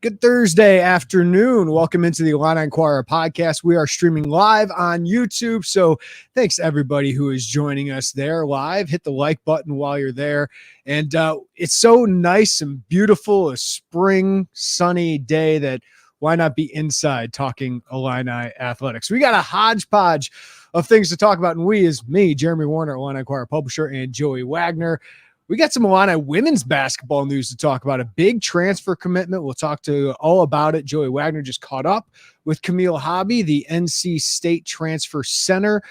Good Thursday afternoon. Welcome into the Illini Inquirer podcast. We are streaming live on YouTube. So thanks to everybody who is joining us there live. Hit the like button while you're there. And it's so nice and beautiful, a spring sunny day that why not be inside talking Illini athletics? We got a hodgepodge of things to talk about. And we is me, Jeremy Werner, Illini Inquirer publisher, and Joey Wagner. We got some Illini women's basketball news to talk about. A big transfer commitment. We'll talk to all about it. Joey Wagner just caught up with Camille Hobby, the NC State transfer center.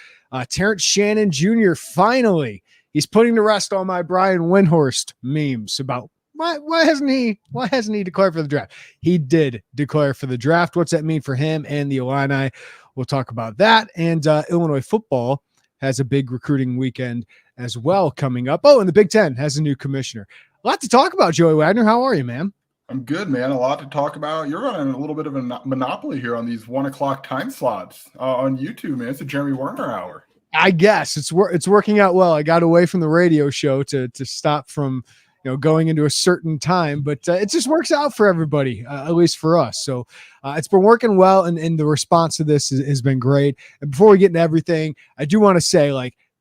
Terrence Shannon Jr. finally, he's putting to rest all my Brian Windhorst memes about why hasn't he declared for the draft? He did declare for the draft. What's that mean for him and the Illini? We'll talk about that. And Illinois football has a big recruiting weekend as well coming up. Oh, and the Big Ten has a new commissioner. A lot to talk about, Joey Wagner. How are you, man? I'm good, man. A lot to talk about. You're running a little bit of a monopoly here on these 1 o'clock time slots on YouTube, man. It's a Jeremy Werner hour. I guess it's working out well. I got away from the radio show to stop from going into a certain time, but it just works out for everybody, at least for us. So it's been working well, and the response to this has been great. And before we get into everything, I do want to say,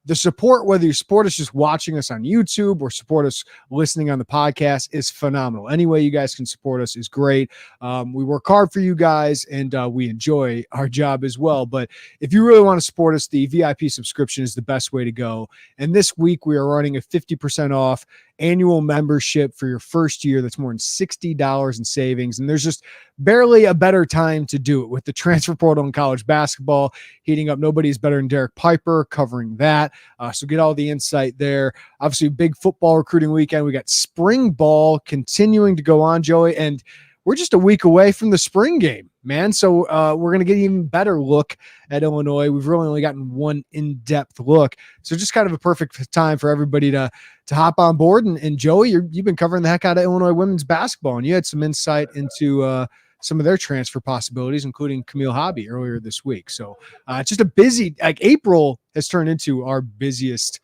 the support, whether you support us just watching us on YouTube or support us listening on the podcast, is phenomenal. Any way you guys can support us is great. We work hard for you guys, and we enjoy our job as well. But if you really want to support us, the VIP subscription is the best way to go. And this week we are running a 50% off annual membership for your first year. That's more than $60 in savings. And there's just barely a better time to do it with the transfer portal in college basketball heating up. Nobody's better than Derek Piper covering that. So get all the insight there. Obviously, big football recruiting weekend. We got spring ball continuing to go on, Joey, and we're just a week away from the spring game, man. So we're going to get an even better look at Illinois. We've really only gotten one in-depth look. So just kind of a perfect time for everybody to hop on board. And Joey, you've been covering the heck out of Illinois women's basketball, and you had some insight into some of their transfer possibilities, including Camille Hobby earlier this week. So it's just a busy, April has turned into our busiest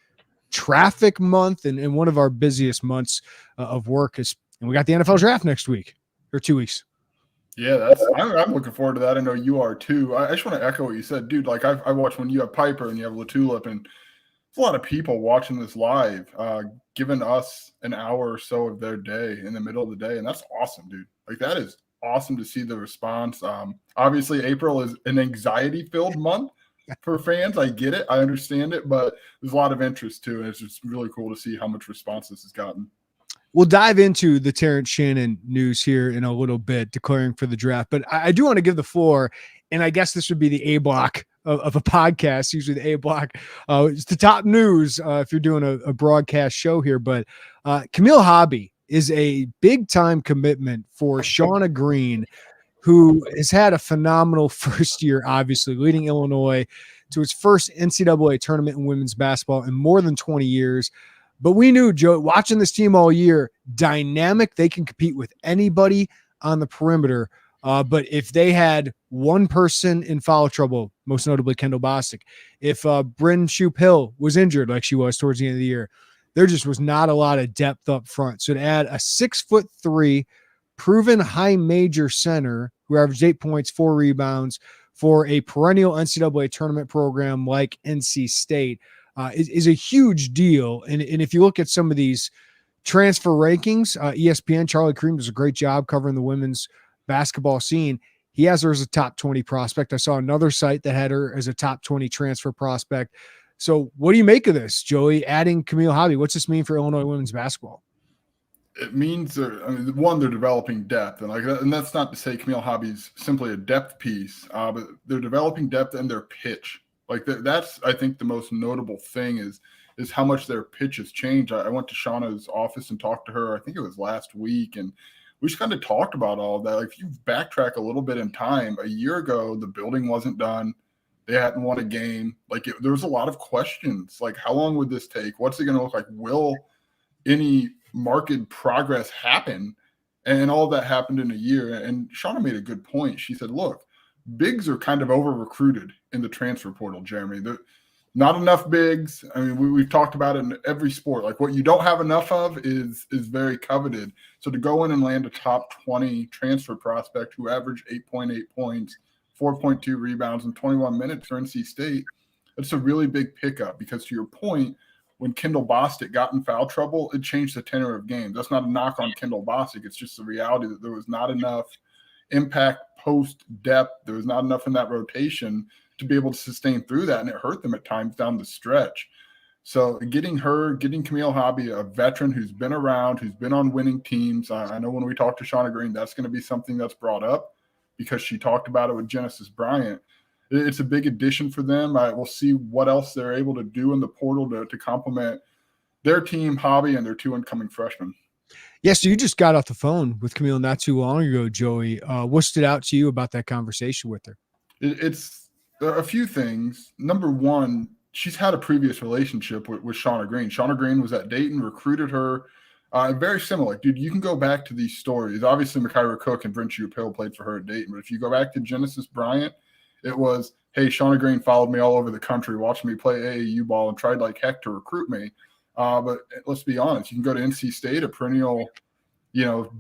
traffic month and one of our busiest months of work and we got the NFL draft next week or 2 weeks. Yeah, I'm looking forward to that. I know you are too. I just want to echo what you said, dude. I watched when you have Piper and you have LaTulip, and it's a lot of people watching this live, giving us an hour or so of their day in the middle of the day, and that's awesome, dude. That is awesome to see the response. Obviously, April is an anxiety-filled month for fans. I get it, I understand it, but there's a lot of interest too, and it's just really cool to see how much response this has gotten. We'll dive into the Terrence Shannon news here in a little bit, declaring for the draft. But I do want to give the floor, and I guess this would be the A block of a podcast. Usually the A block is the top news if you're doing a broadcast show here. But Camille Hobby is a big-time commitment for Shauna Green, who has had a phenomenal first year, obviously, leading Illinois to its first NCAA tournament in women's basketball in more than 20 years. But we knew, Joe, watching this team all year, dynamic. They can compete with anybody on the perimeter. But if they had one person in foul trouble, most notably Kendall Bostic, if Bryn Shoup-Hill was injured like she was towards the end of the year, there just was not a lot of depth up front. So to add a 6'3", proven high major center who averaged 8 points, 4 rebounds for a perennial NCAA tournament program like NC State, is a huge deal. And if you look at some of these transfer rankings, ESPN, Charlie Cream does a great job covering the women's basketball scene. He has her as a top 20 prospect. I saw another site that had her as a top 20 transfer prospect. So what do you make of this, Joey, adding Camille Hobby? What's this mean for Illinois women's basketball? It means they're developing depth. And that's not to say Camille Hobby's simply a depth piece, but they're developing depth in their pitch. That's, I think, the most notable thing is how much their pitch has changed. I went to Shauna's office and talked to her, I think it was last week, and we just kind of talked about all of that. If you backtrack a little bit in time, a year ago, the building wasn't done. They hadn't won a game. There was a lot of questions. How long would this take? What's it going to look like? Will any market progress happen? And all of that happened in a year. And Shauna made a good point. She said, look, bigs are kind of over-recruited in the transfer portal, Jeremy. Not enough bigs. I mean, we've talked about it in every sport. Like what you don't have enough of is very coveted. So to go in and land a top 20 transfer prospect who averaged 8.8 points, 4.2 rebounds in 21 minutes for NC State, it's a really big pickup because to your point, when Kendall Bostic got in foul trouble, it changed the tenor of games. That's not a knock on Kendall Bostic. It's just the reality that there was not enough impact post depth. There was not enough in that rotation to be able to sustain through that, and it hurt them at times down the stretch. So getting Camille Hobby, a veteran who's been around, who's been on winning teams. I know when we talked to Shauna Green, that's going to be something that's brought up because she talked about it with Genesis Bryant. It's a big addition for them. We'll see what else they're able to do in the portal to complement their team, Hobby, and their 2 incoming freshmen. Yeah, so you just got off the phone with Camille not too long ago, Joey. What stood out to you about that conversation with her? It's a few things. Number one, she's had a previous relationship with Shauna Green. Shauna Green was at Dayton, recruited her. Very similar. Like, dude, you can go back to these stories. Obviously, Mikaira Cook and Brent Shupil played for her at Dayton. But if you go back to Genesis Bryant, it was, hey, Shauna Green followed me all over the country, watched me play AAU ball, and tried like heck to recruit me. But let's be honest, you can go to NC State, a perennial,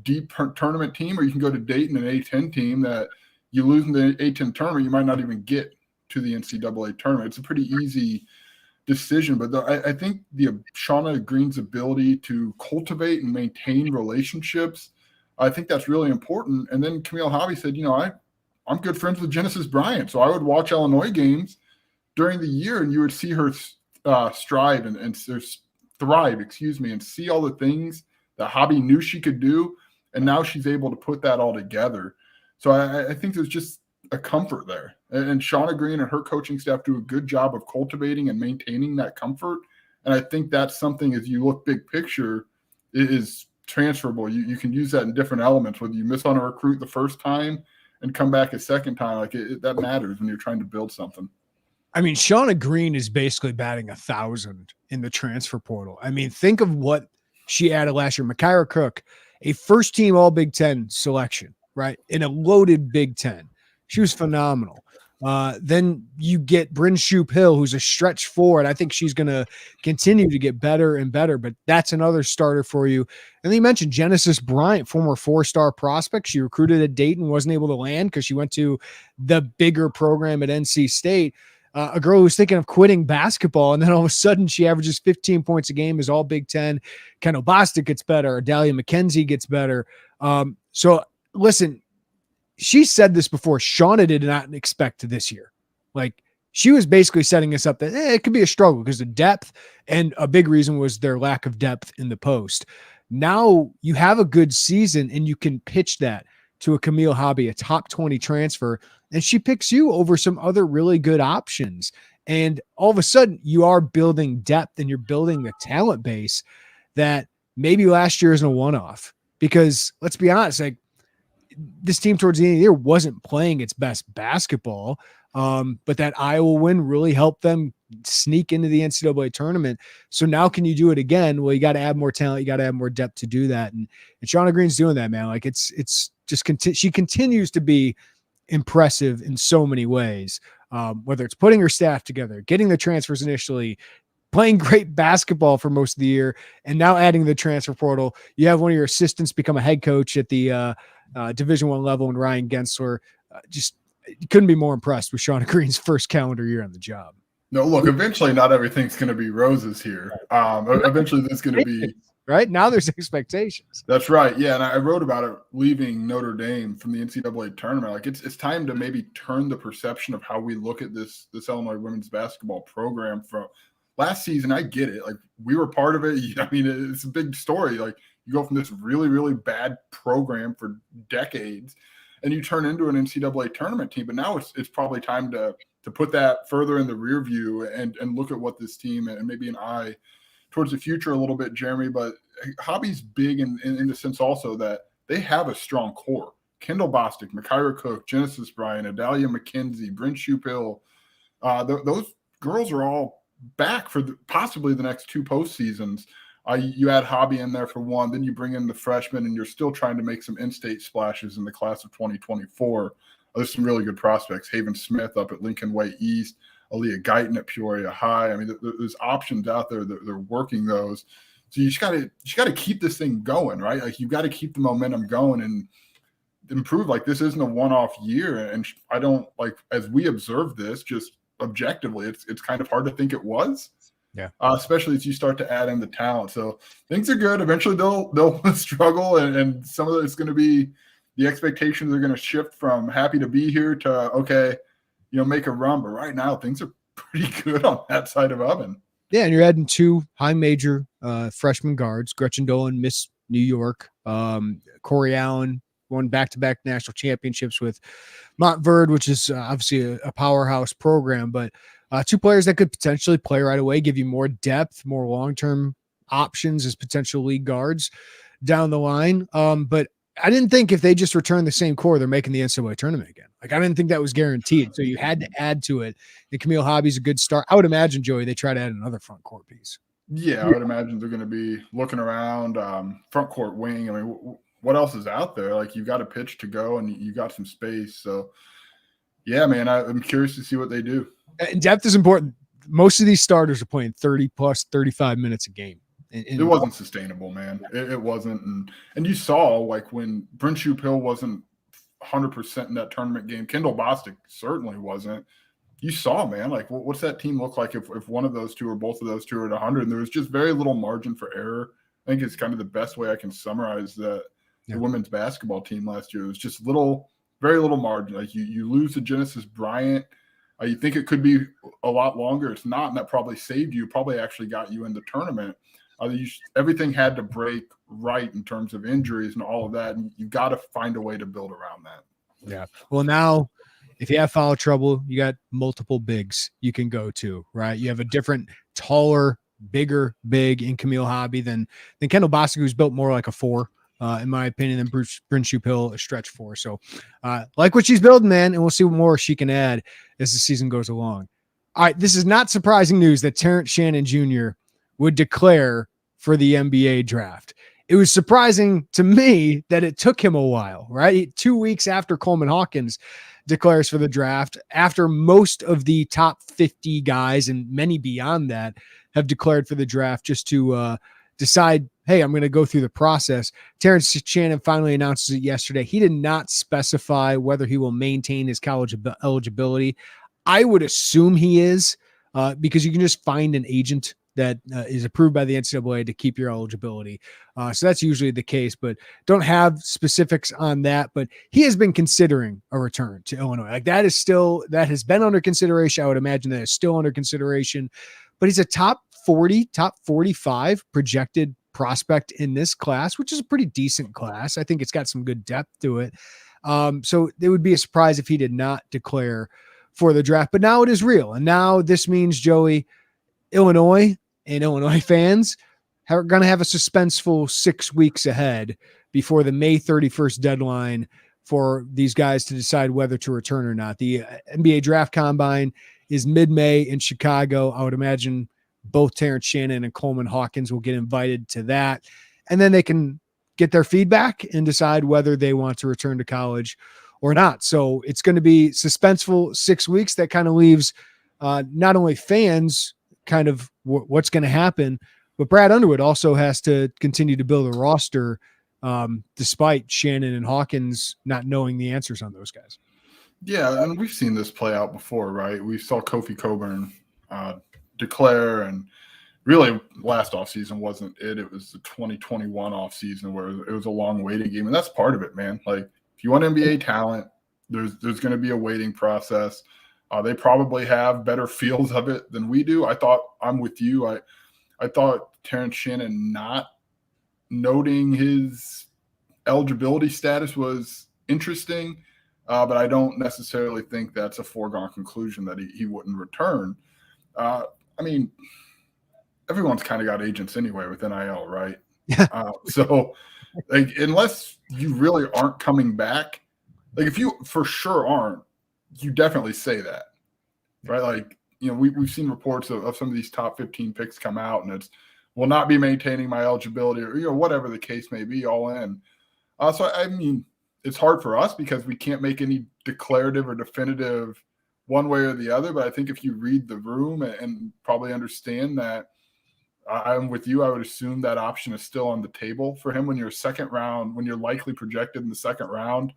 deep tournament team, or you can go to Dayton, an A-10 team that you lose in the A-10 tournament, you might not even get to the NCAA tournament. It's a pretty easy decision, but I think the Shauna Green's ability to cultivate and maintain relationships, I think that's really important. And then Camille Hobby said, I'm good friends with Genesis Bryant, so I would watch Illinois games during the year, and you would see her strive and thrive, and see all the things that Hobby knew she could do, and now she's able to put that all together. So I think there's just a comfort there. And Shauna Green and her coaching staff do a good job of cultivating and maintaining that comfort. And I think that's something, as you look big picture, is transferable. You can use that in different elements, whether you miss on a recruit the first time and come back a second time. Like that matters when you're trying to build something. I mean, Shauna Green is basically batting 1,000 in the transfer portal. I mean, think of what she added last year. Mikaira Cook, a first-team All-Big Ten selection, right, in a loaded Big Ten. She was phenomenal. Then you get Bryn Shupil, who's a stretch forward. I think she's going to continue to get better and better, but that's another starter for you. And then you mentioned Genesis Bryant, former 4-star prospect. She recruited at Dayton, wasn't able to land because she went to the bigger program at NC State. A girl who's thinking of quitting basketball, and then all of a sudden she averages 15 points a game, is all Big Ten. Kendall Bostic gets better. Adalia McKenzie gets better. So listen, she said this before. Shauna did not expect this year. Like, she was basically setting us up that it could be a struggle because of depth, and a big reason was their lack of depth in the post. Now you have a good season, and you can pitch that to a Camille Hobby, a top 20 transfer, and she picks you over some other really good options. And all of a sudden you are building depth and you're building a talent base that maybe last year isn't a one-off, because let's be honest, like, this team towards the end of the year wasn't playing its best basketball. But that Iowa win really helped them sneak into the NCAA tournament. So now can you do it again? Well, you got to add more talent. You got to add more depth to do that. And Shauna Green's doing that, man. Like, it's just she continues to be impressive in so many ways, whether it's putting her staff together, getting the transfers initially, playing great basketball for most of the year, and now adding the transfer portal. You have one of your assistants become a head coach at the Division I level, and Ryan Gensler. Just couldn't be more impressed with Shauna Green's first calendar year on the job. No, look, eventually not everything's going to be roses here. Eventually there's going to be – right? Now there's expectations. That's right. Yeah, and I wrote about it leaving Notre Dame from the NCAA tournament. Like, it's time to maybe turn the perception of how we look at this Illinois women's basketball program from last season. I get it. Like, we were part of it. I mean, it's a big story. Like, you go from this really, really bad program for decades, and you turn into an NCAA tournament team. But now it's probably time to put that further in the rear view and look at what this team, and maybe an eye towards the future a little bit, Jeremy. But Hobby's big in the sense also that they have a strong core. Kendall Bostic, Mikaira Cook, Genesis Bryant, Adalia McKenzie, Bryn Shupil. Those girls are all back for possibly the next 2 postseasons. You add Hobby in there for one, then you bring in the freshmen, and you're still trying to make some in-state splashes in the class of 2024. There's some really good prospects. Haven Smith up at Lincoln Way East. Aaliyah Guyton at Peoria High. I mean, there's options out there that they're working those. So you just gotta keep this thing going, right? Like, you got to keep the momentum going and improve. Like, this isn't a one-off year, and I don't, like, as we observe this just objectively, it's kind of hard to think it was. Yeah. Especially as you start to add in the talent. So things are good. Eventually they'll struggle, and some of it's going to be, the expectations are going to shift from happy to be here to, okay, make a run. But right now things are pretty good on that side of oven. Yeah, and you're adding 2 high major freshman guards. Gretchen Dolan, Miss New York. Corey Allen won back-to-back national championships with Montverde, which is obviously a powerhouse program. But 2 players that could potentially play right away, give you more depth, more long-term options as potential league guards down the line. But I didn't think if they just return the same core, they're making the NCAA tournament again. Like, I didn't think that was guaranteed. So you had to add to it. And Camille Hobby's a good start. I would imagine, Joey, they try to add another front court piece. Yeah, I would imagine they're going to be looking around, front court wing. I mean, what else is out there? Like, you've got a pitch to go and you got some space. So, yeah, man, I'm curious to see what they do. And depth is important. Most of these starters are playing 30 plus 35 minutes a game. It wasn't sustainable, man. It wasn't. And you saw, like, when Bryn Shoup-Hill wasn't 100% in that tournament game, Kendall Bostic certainly wasn't. You saw, man, like, what's that team look like if one of those 2 or both of those 2 are at 100? And there was just very little margin for error. I think it's kind of the best way I can summarize the women's basketball team last year. It was just very little margin. Like, you lose to Genesis Bryant. You think it could be a lot longer. It's not, and that probably saved you. Probably actually got you in the tournament. Everything had to break right in terms of injuries and all of that, and you got to find a way to build around that. Yeah. Well, now, if you have foul trouble, you got multiple bigs you can go to, right? You have a different, taller, bigger big in Camille Hobby than Kendall Bostic, who's built more like a 4, in my opinion, than Bryn Shoup-Hill, a stretch 4. So, like what she's building, man, and we'll see what more she can add as the season goes along. All right, this is not surprising news that Terrence Shannon Jr. would declare for the NBA draft. It was surprising to me that it took him a while, right? 2 weeks after Coleman Hawkins declares for the draft, after most of the top 50 guys and many beyond that have declared for the draft, just to decide, hey, I'm going to go through the process. Terrence Shannon finally announces it yesterday. He did not specify whether he will maintain his college eligibility. I would assume he is, because you can just find an agent that is approved by the NCAA to keep your eligibility. So that's usually the case, but don't have specifics on that. But he has been considering a return to Illinois. Like, that has been under consideration. I would imagine that is still under consideration, but he's a top 40, top 45 projected prospect in this class, which is a pretty decent class. I think it's got some good depth to it. So it would be a surprise if he did not declare for the draft, but now it is real. And now this means, Joey, Illinois and Illinois fans are going to have a suspenseful 6 weeks ahead before the May 31st deadline for these guys to decide whether to return or not. The NBA draft combine is mid-May in Chicago. I would imagine both Terrence Shannon and Coleman Hawkins will get invited to that. And then they can get their feedback and decide whether they want to return to college or not. So it's going to be suspenseful 6 weeks. That kind of leaves not only fans kind of what's going to happen, but Brad Underwood also has to continue to build a roster, despite Shannon and Hawkins not knowing the answers on those guys. Yeah, and we've seen this play out before, right? We saw Kofi Coburn declare, and really last offseason wasn't it. It was the 2021 offseason where it was a long waiting game, and that's part of it, man. Like, if you want NBA talent, there's going to be a waiting process. They probably have better feels of it than we do. I'm with you. I thought Terrence Shannon not noting his eligibility status was interesting, but I don't necessarily think that's a foregone conclusion that he wouldn't return. I mean, everyone's kind of got agents anyway with NIL, right? So, like, unless you really aren't coming back, like, if you for sure aren't, you definitely say that, right? Like, we've seen reports of some of these top 15 picks come out, and it's, will not be maintaining my eligibility, or whatever the case may be, all in. So I mean, it's hard for us because we can't make any declarative or definitive one way or the other, but I think if you read the room and probably understand that, I'm with you. I would assume that option is still on the table for him when you're second round, when you're likely projected in the second round.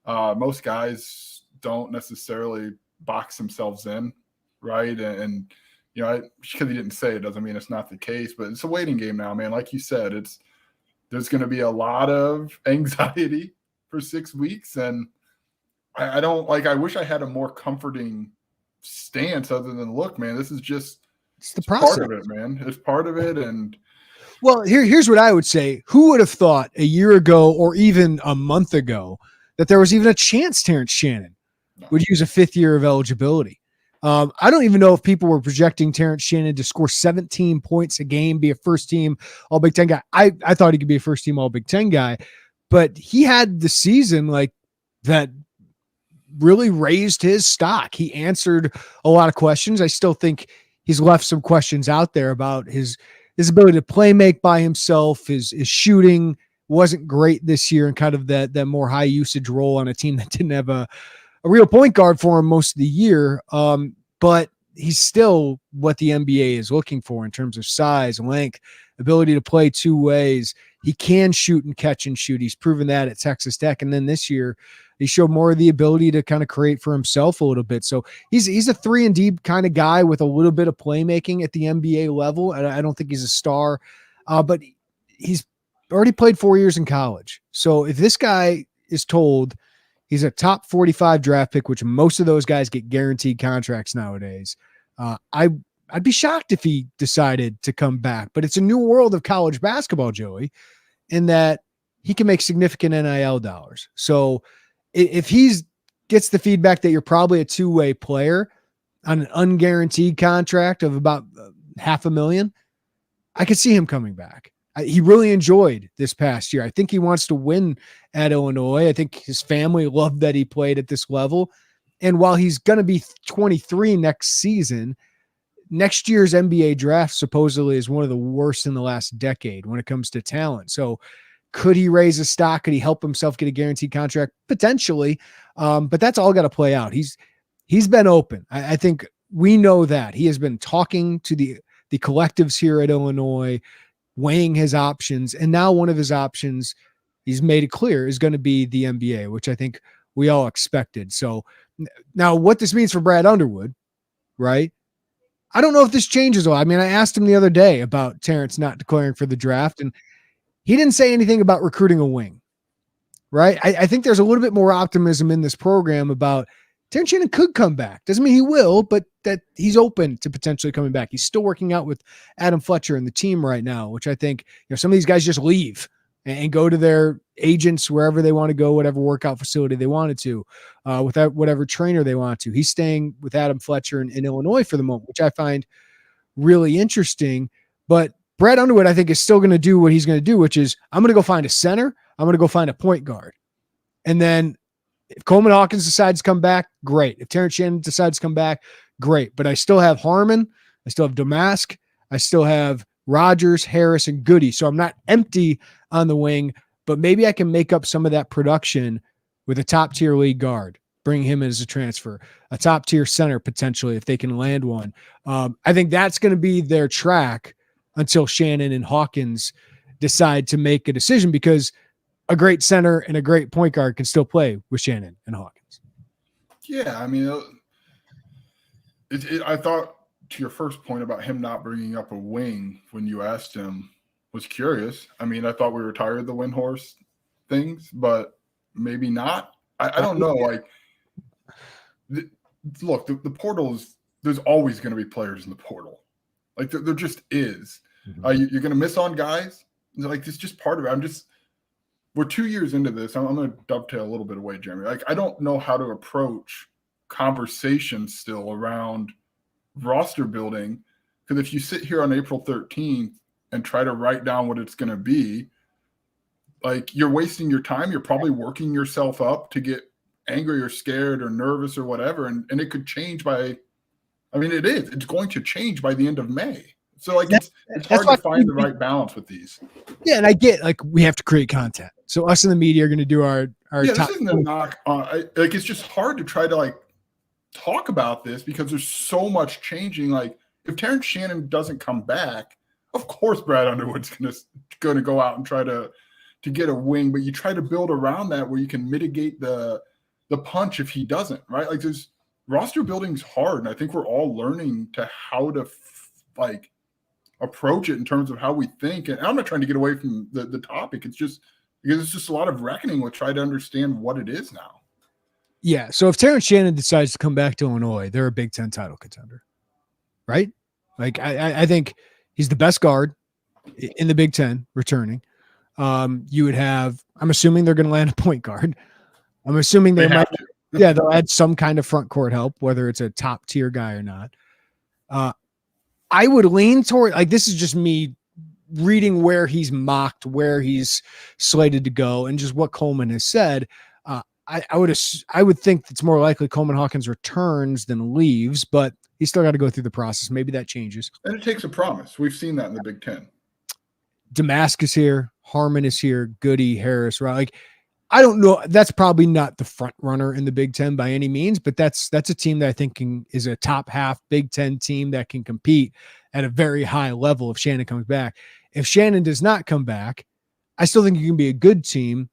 Most guys don't necessarily box themselves in, right? And because he didn't say it doesn't mean it's not the case, but it's a waiting game now, man. Like you said, there's going to be a lot of anxiety for 6 weeks, and I wish I had a more comforting stance other than, look, man, this is just it's the process. Part of it, man. It's part of it. And well, here's what I would say. Who would have thought a year ago or even a month ago that there was even a chance Terrence Shannon would use a 5th year of eligibility? I don't even know if people were projecting Terrence Shannon to score 17 points a game, be a first team All Big Ten guy. I thought he could be a first team All Big Ten guy, but he had the season like that really raised his stock. He answered a lot of questions. I still think he's left some questions out there about his ability to play make by himself. His shooting wasn't great this year, and kind of that more high usage role on a team that didn't have a real point guard for him most of the year. But he's still what the NBA is looking for in terms of size, length, ability to play two ways. He can shoot and catch and shoot. He's proven that at Texas Tech. And then this year, he showed more of the ability to kind of create for himself a little bit. So he's a 3-and-D kind of guy with a little bit of playmaking at the NBA level. And I don't think he's a star, but he's already played 4 years in college. So if this guy is told he's a top 45 draft pick, which most of those guys get guaranteed contracts nowadays, I'd be shocked if he decided to come back. But it's a new world of college basketball, Joey, in that he can make significant NIL dollars. So if he's gets the feedback that you're probably a two-way player on an unguaranteed contract of about $500,000, I could see him coming back. He really enjoyed this past year. I think he wants to win at Illinois. I think his family loved that he played at this level. And while he's going to be 23 next season, next year's NBA draft supposedly is one of the worst in the last decade when it comes to talent. So could he raise a stock? Could he help himself get a guaranteed contract? Potentially. But that's all got to play out. He's been open. I think we know that he has been talking to the collectives here at Illinois, weighing his options. And now one of his options, he's made it clear, is going to be the NBA, which I think we all expected. So now what this means for Brad Underwood, right? I don't know if this changes. I mean, I asked him the other day about Terrence not declaring for the draft, and he didn't say anything about recruiting a wing, right? I think there's a little bit more optimism in this program about Terrence Shannon could come back. Doesn't mean he will, but that he's open to potentially coming back. He's still working out with Adam Fletcher and the team right now, which I think, some of these guys just leave and go to their agents wherever they want to go, whatever workout facility they wanted to, without whatever trainer they want to. He's staying with Adam Fletcher in Illinois for the moment, which I find really interesting. But Brad Underwood, I think, is still going to do what he's going to do, which is I'm going to go find a center. I'm going to go find a point guard. And then if Coleman Hawkins decides to come back, great. If Terrence Shannon decides to come back, great. But I still have Harmon. I still have Damask. I still have Rogers, Harris, and Goody. So I'm not empty on the wing, but maybe I can make up some of that production with a top-tier league guard, bring him in as a transfer, a top-tier center potentially if they can land one. I think that's going to be their track until Shannon and Hawkins decide to make a decision, because a great center and a great point guard can still play with Shannon and Hawkins. Yeah, I mean, I thought, to your first point about him not bringing up a wing when you asked him, was curious. I mean, I thought we retired the Windhorse things, but maybe not. I don't know. Like, look, the portal is, there's always going to be players in the portal. Like, there just is. Mm-hmm. You're going to miss on guys. Like, it's just part of it. We're 2 years into this. I'm going to dovetail a little bit away, Jeremy. Like, I don't know how to approach conversations still around roster building, because if you sit here on April 13th and try to write down what it's going to be, like, you're wasting your time. You're probably working yourself up to get angry or scared or nervous or whatever. And it could change it's going to change by the end of May. So, like, it's hard to find the right balance with these. Yeah. And I get, like, we have to create content. So us in the media are going to do our this top. isn't a knock on, it's just hard to try to, like, talk about this because there's so much changing. Like if Terrence Shannon doesn't come back, of course Brad Underwood's going to go out and try to get a wing, but you try to build around that where you can mitigate the punch if he doesn't, right? Like there's roster building's hard, and I think we're all learning to how to like approach it in terms of how we think. And I'm not trying to get away from the topic. It's just because it's just a lot of reckoning with trying to understand what it is now. Yeah. So if Terrence Shannon decides to come back to Illinois, they're a Big Ten title contender, right? Like I think he's the best guard in the Big Ten returning. You would have, I'm assuming they're going to land a point guard. I'm assuming they might, yeah, they'll add some kind of front court help, whether it's a top tier guy or not. I would lean toward, like, this is just me reading where he's mocked, where he's slated to go, and just what Coleman has said. I would think it's more likely Coleman Hawkins returns than leaves, but he's still got to go through the process. Maybe that changes. And it takes a promise. We've seen that in the Big Ten. Damascus here, Harmon is here, Goody, Harris, right? Like, I don't know. That's probably not the front runner in the Big Ten by any means, but that's a team that I think is a top half Big Ten team that can compete at a very high level if Shannon comes back. If Shannon does not come back, I still think you can be a good team,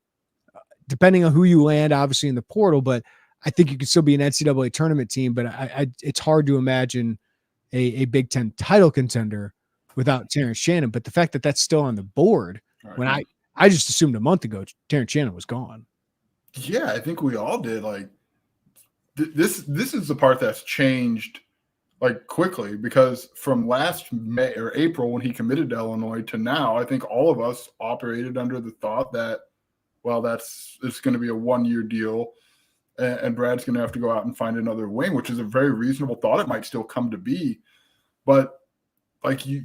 depending on who you land, obviously in the portal. But I think you can still be an NCAA tournament team. But it's hard to imagine a Big Ten title contender without Terrence Shannon. But the fact that that's still on the board, right, when I just assumed a month ago Terrence Shannon was gone. Yeah, I think we all did. Like this is the part that's changed like quickly, because from last May or April when he committed to Illinois to now, I think all of us operated under the thought that, well, it's going to be a 1-year deal, and Brad's going to have to go out and find another wing, which is a very reasonable thought. It might still come to be, but like you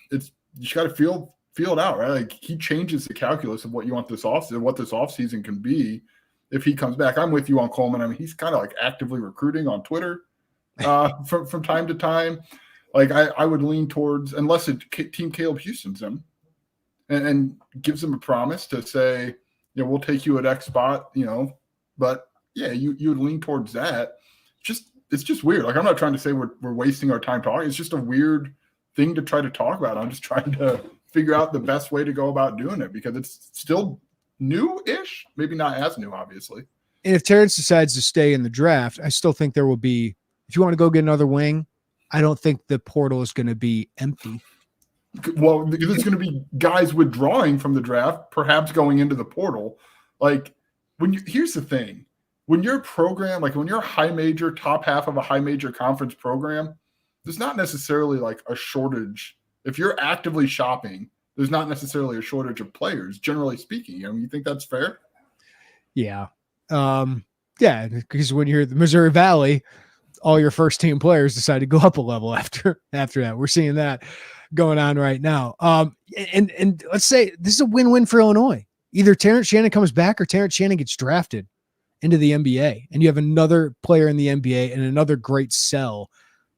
just got to feel it out, right? Like he changes the calculus of what you want this offseason, what this offseason can be if he comes back. I'm with you on Coleman. I mean, he's kind of like actively recruiting on Twitter from time to time. Like I would lean towards, unless Team Caleb Houston's him and gives him a promise to say, we'll take you at X spot, but yeah, you would lean towards that. It's just weird. Like, I'm not trying to say we're wasting our time talking. It's just a weird thing to try to talk about. I'm just trying to figure out the best way to go about doing it, because it's still new-ish, maybe not as new, obviously. And if Terrence decides to stay in the draft, I still think there will be, if you want to go get another wing, I don't think the portal is going to be empty. Well, because it's going to be guys withdrawing from the draft, perhaps going into the portal. Like, here's the thing. When you're a program, like when you're a high major, top half of a high major conference program, there's not necessarily like a shortage. If you're actively shopping, there's not necessarily a shortage of players, generally speaking. I mean, you think that's fair? Yeah. Yeah, because when you're the Missouri Valley, all your first team players decide to go up a level after that. We're seeing that going on right now. And let's say this is a win-win for Illinois. Either Terrence Shannon comes back or Terrence Shannon gets drafted into the NBA, and you have another player in the NBA and another great sell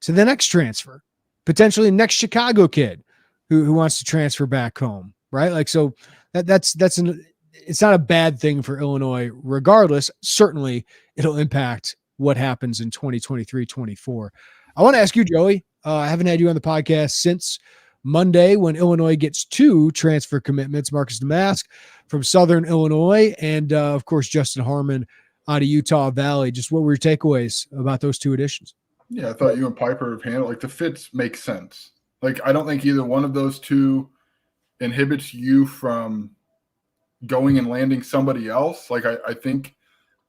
to the next transfer, potentially next Chicago kid who wants to transfer back home, right? Like, so it's not a bad thing for Illinois regardless. Certainly it'll impact what happens in 2023-24. I want to ask you, Joey, I haven't had you on the podcast since Monday when Illinois gets 2 transfer commitments, Marcus Damask from Southern Illinois, and of course, Justin Harmon out of Utah Valley. Just what were your takeaways about those 2 additions? Yeah, I thought you and Piper have handled, like, the fits make sense. Like, I don't think either one of those 2 inhibits you from going and landing somebody else. Like, I think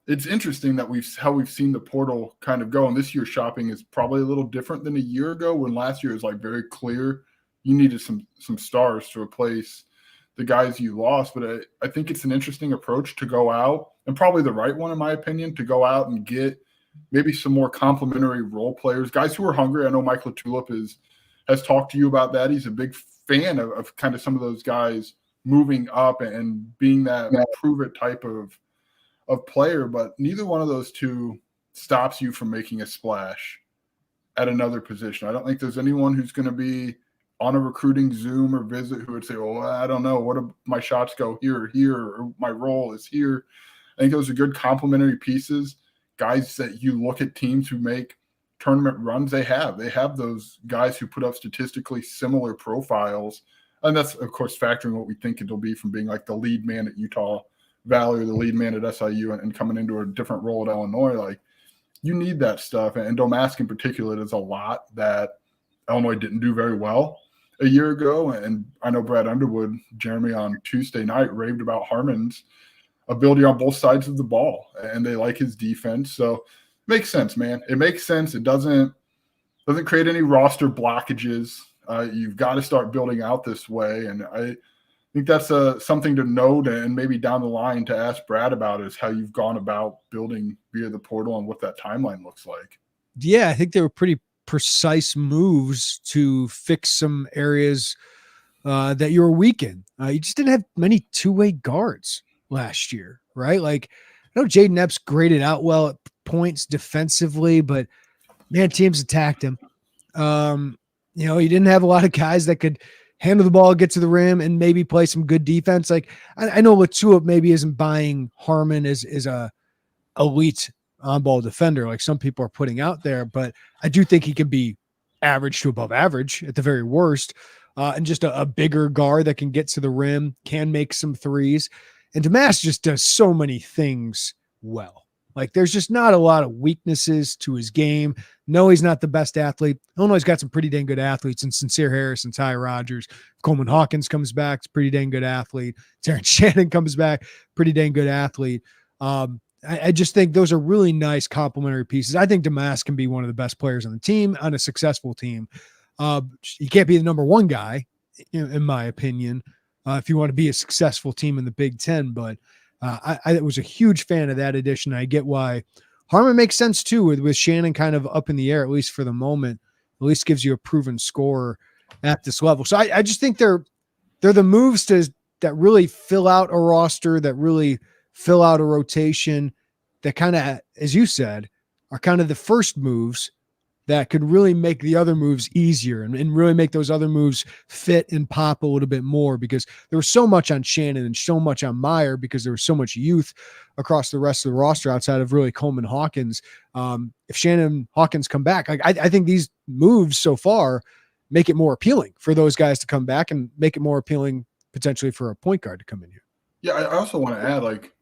it's interesting that we've seen the portal kind of go, and this year's shopping is probably a little different than a year ago, when last year was like very clear you needed some stars to replace the guys you lost. But I think it's an interesting approach to go out, and probably the right one in my opinion, to go out and get maybe some more complementary role players, guys who are hungry. I know Mike LaTulip has talked to you about that. He's a big fan of kind of some of those guys moving up and being that prove it type of player, but neither one of those 2 stops you from making a splash at another position. I don't think there's anyone who's going to be on a recruiting Zoom or visit who would say, well, I don't know, what do my shots go here or here, or my role is here. I think those are good complementary pieces. guys that you look at teams who make tournament runs, they have those guys who put up statistically similar profiles. And that's, of course, factoring what we think it'll be from being like the lead man at Utah Valley or the lead man at SIU and coming into a different role at Illinois. Like, you need that stuff. And Domask in particular does a lot that Illinois didn't do very well a year ago. And I know Brad Underwood, Jeremy, on Tuesday night raved about Harmon's ability on both sides of the ball, and they like his defense. So makes sense, man. It makes sense. It doesn't create any roster blockages. You've got to start building out this way. And I think that's something to note, and maybe down the line to ask Brad about is how you've gone about building via the portal and what that timeline looks like. Yeah, I think they were pretty precise moves to fix some areas that you were weak in. You just didn't have many two-way guards last year, right? Like, I know Jaden Epps graded out well at points defensively, but man, teams attacked him. You didn't have a lot of guys that could handle the ball, get to the rim, and maybe play some good defense. Like, I know Latua maybe isn't buying Harmon as a elite on-ball defender like some people are putting out there, but I do think he can be average to above average at the very worst, and just a bigger guard that can get to the rim, can make some threes. And Domask just does so many things well. Like, there's just not a lot of weaknesses to his game. No, he's not the best athlete. Illinois' got some pretty dang good athletes in Sincere Harris and Ty Rogers. Coleman Hawkins comes back, it's a pretty dang good athlete. Terrence Shannon comes back, pretty dang good athlete. I just think those are really nice complementary pieces. I think Domask can be one of the best players on the team, on a successful team. He can't be the number one guy, in my opinion, if you want to be a successful team in the Big Ten. But I was a huge fan of that addition. I get why Harmon makes sense too, with Shannon kind of up in the air, at least for the moment. At least gives you a proven scorer at this level. So I just think they're the moves that really fill out a roster, that really fill out a rotation, that kind of, as you said, are kind of the first moves that could really make the other moves easier and really make those other moves fit and pop a little bit more, because there was so much on Shannon and so much on Meyer because there was so much youth across the rest of the roster outside of really Coleman Hawkins. If Shannon Hawkins come back, I think these moves so far make it more appealing for those guys to come back and make it more appealing potentially for a point guard to come in here. Yeah, I also want to add, like,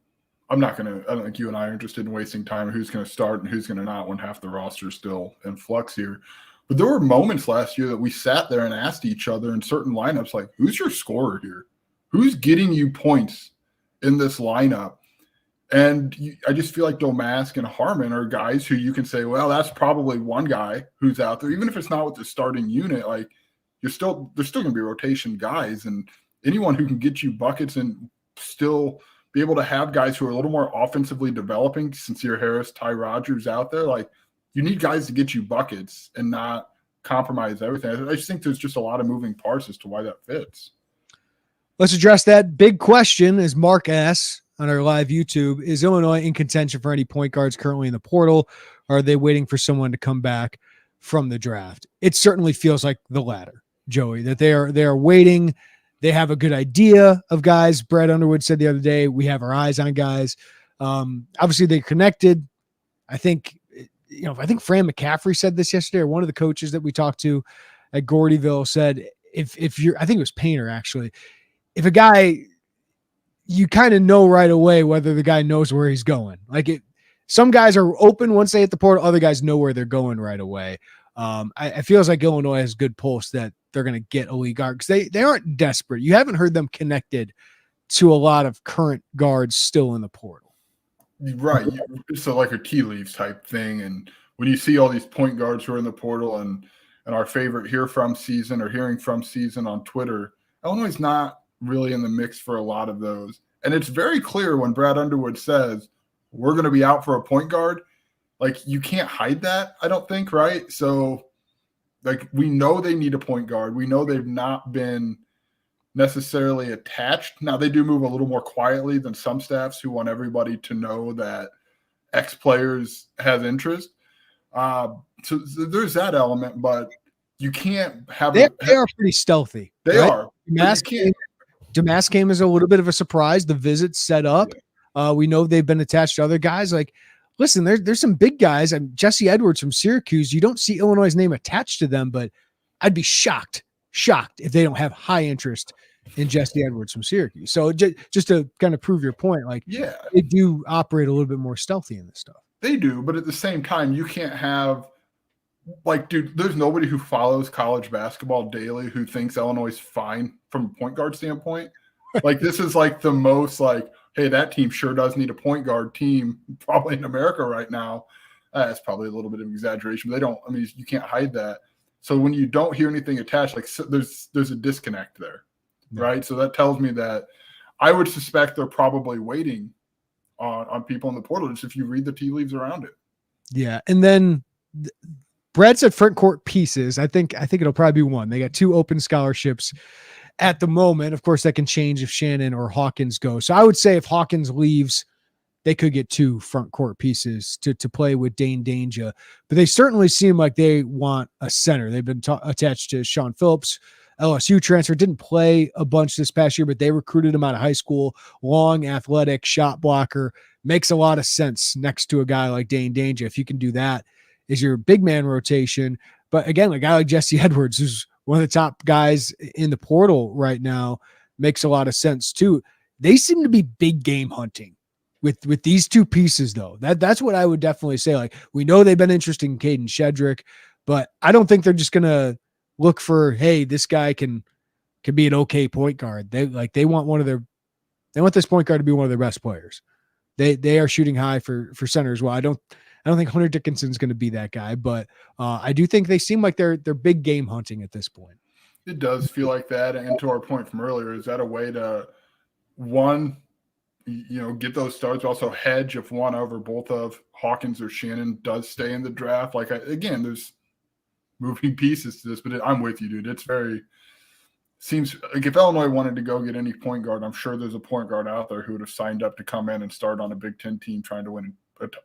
I don't think you and I are interested in wasting time on who's going to start and who's going to not when half the roster is still in flux here. But there were moments last year that we sat there and asked each other in certain lineups, like, who's your scorer here? Who's getting you points in this lineup? And I just feel like Domask and Harmon are guys who you can say, well, that's probably one guy who's out there. Even if it's not with the starting unit, like, there's still going to be rotation guys. And anyone who can get you buckets and still – be able to have guys who are a little more offensively developing, Sincere Harris, Ty Rogers out there. Like, you need guys to get you buckets and not compromise everything. I just think there's just a lot of moving parts as to why that fits. Let's address that big question, as Mark asks on our live YouTube. Is Illinois in contention for any point guards currently in the portal? Or are they waiting for someone to come back from the draft? It certainly feels like the latter, Joey, that they are waiting. They have a good idea of guys. Brad Underwood said the other day, we have our eyes on guys. Obviously they're connected. I think Fran McCaffrey said this yesterday, or one of the coaches that we talked to at Gordyville said, if you're, I think it was Painter actually, if a guy, you kind of know right away whether the guy knows where he's going. Like, some guys are open once they hit the portal. Other guys know where they're going right away. I feels like Illinois has good pulse that they're going to get a league guard, because they aren't desperate. You haven't heard them connected to a lot of current guards still in the portal. Right. It's like a tea leaves type thing. And when you see all these point guards who are in the portal and our favorite hearing from season on Twitter, Illinois is not really in the mix for a lot of those. And it's very clear when Brad Underwood says, we're going to be out for a point guard. Like, you can't hide that, I don't think, right? So, like, we know they need a point guard. We know they've not been necessarily attached. Now, they do move a little more quietly than some staffs who want everybody to know that X players has interest. So there's that element, but you can't have They are pretty stealthy. They right? are. Domask came as a little bit of a surprise. The visit set up. We know they've been attached to other guys. Like, listen, there's some big guys. Jesse Edwards from Syracuse. You don't see Illinois' name attached to them, but I'd be shocked if they don't have high interest in Jesse Edwards from Syracuse. So just to kind of prove your point, like, yeah, they do operate a little bit more stealthy in this stuff. They do, but at the same time, you can't have, like, dude, there's nobody who follows college basketball daily who thinks Illinois is fine from a point guard standpoint. Like, this is like the most like, hey, that team sure does need a point guard team probably in America right now. That's probably a little bit of exaggeration, but you can't hide that. So when you don't hear anything attached, like, there's a disconnect there, right? So that tells me that I would suspect they're probably waiting on people in the portal, just if you read the tea leaves around it. Yeah. And then Brad said front court pieces. I think it'll probably be one. They got 2 open scholarships at the moment. Of course, that can change if Shannon or Hawkins go. So I would say if Hawkins leaves, they could get 2 front court pieces to play with Dane Danger. But they certainly seem like they want a center. They've been attached to Sean Phillips, LSU transfer, didn't play a bunch this past year, but they recruited him out of high school. Long, athletic, shot blocker. Makes a lot of sense next to a guy like Dane Danger. If you can do that, is your big man rotation. But again, a guy like Jesse Edwards, who's one of the top guys in the portal right now, makes a lot of sense too. They seem to be big game hunting with these 2 pieces, though. That's what I would definitely say. Like, we know they've been interested in Caden Shedrick, but I don't think they're just gonna look for, hey, this guy can be an okay point guard. They want this point guard to be one of their best players. They are shooting high for center as well. I don't think Hunter Dickinson's going to be that guy, but I do think they seem like they're big game hunting at this point. It does feel like that. And to our point from earlier, is that a way to, one, get those starts, also hedge if one over both of Hawkins or Shannon does stay in the draft? Like, again, there's moving pieces to this, but I'm with you, dude. Seems like if Illinois wanted to go get any point guard, I'm sure there's a point guard out there who would have signed up to come in and start on a Big Ten team trying to win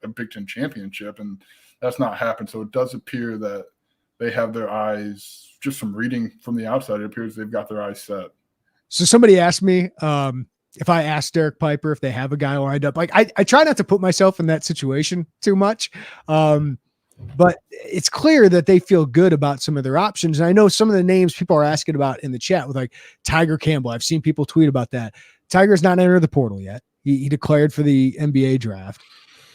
a Big Ten championship, and that's not happened. So it does appear that they have their eyes, just from reading from the outside, it appears they've got their eyes set. So somebody asked me if I asked Derek Piper if they have a guy lined up. Like, I try not to put myself in that situation too much. But it's clear that they feel good about some of their options. And I know some of the names people are asking about in the chat with, like, Tiger Campbell. I've seen people tweet about that. Tiger's not entered the portal yet. He declared for the NBA draft.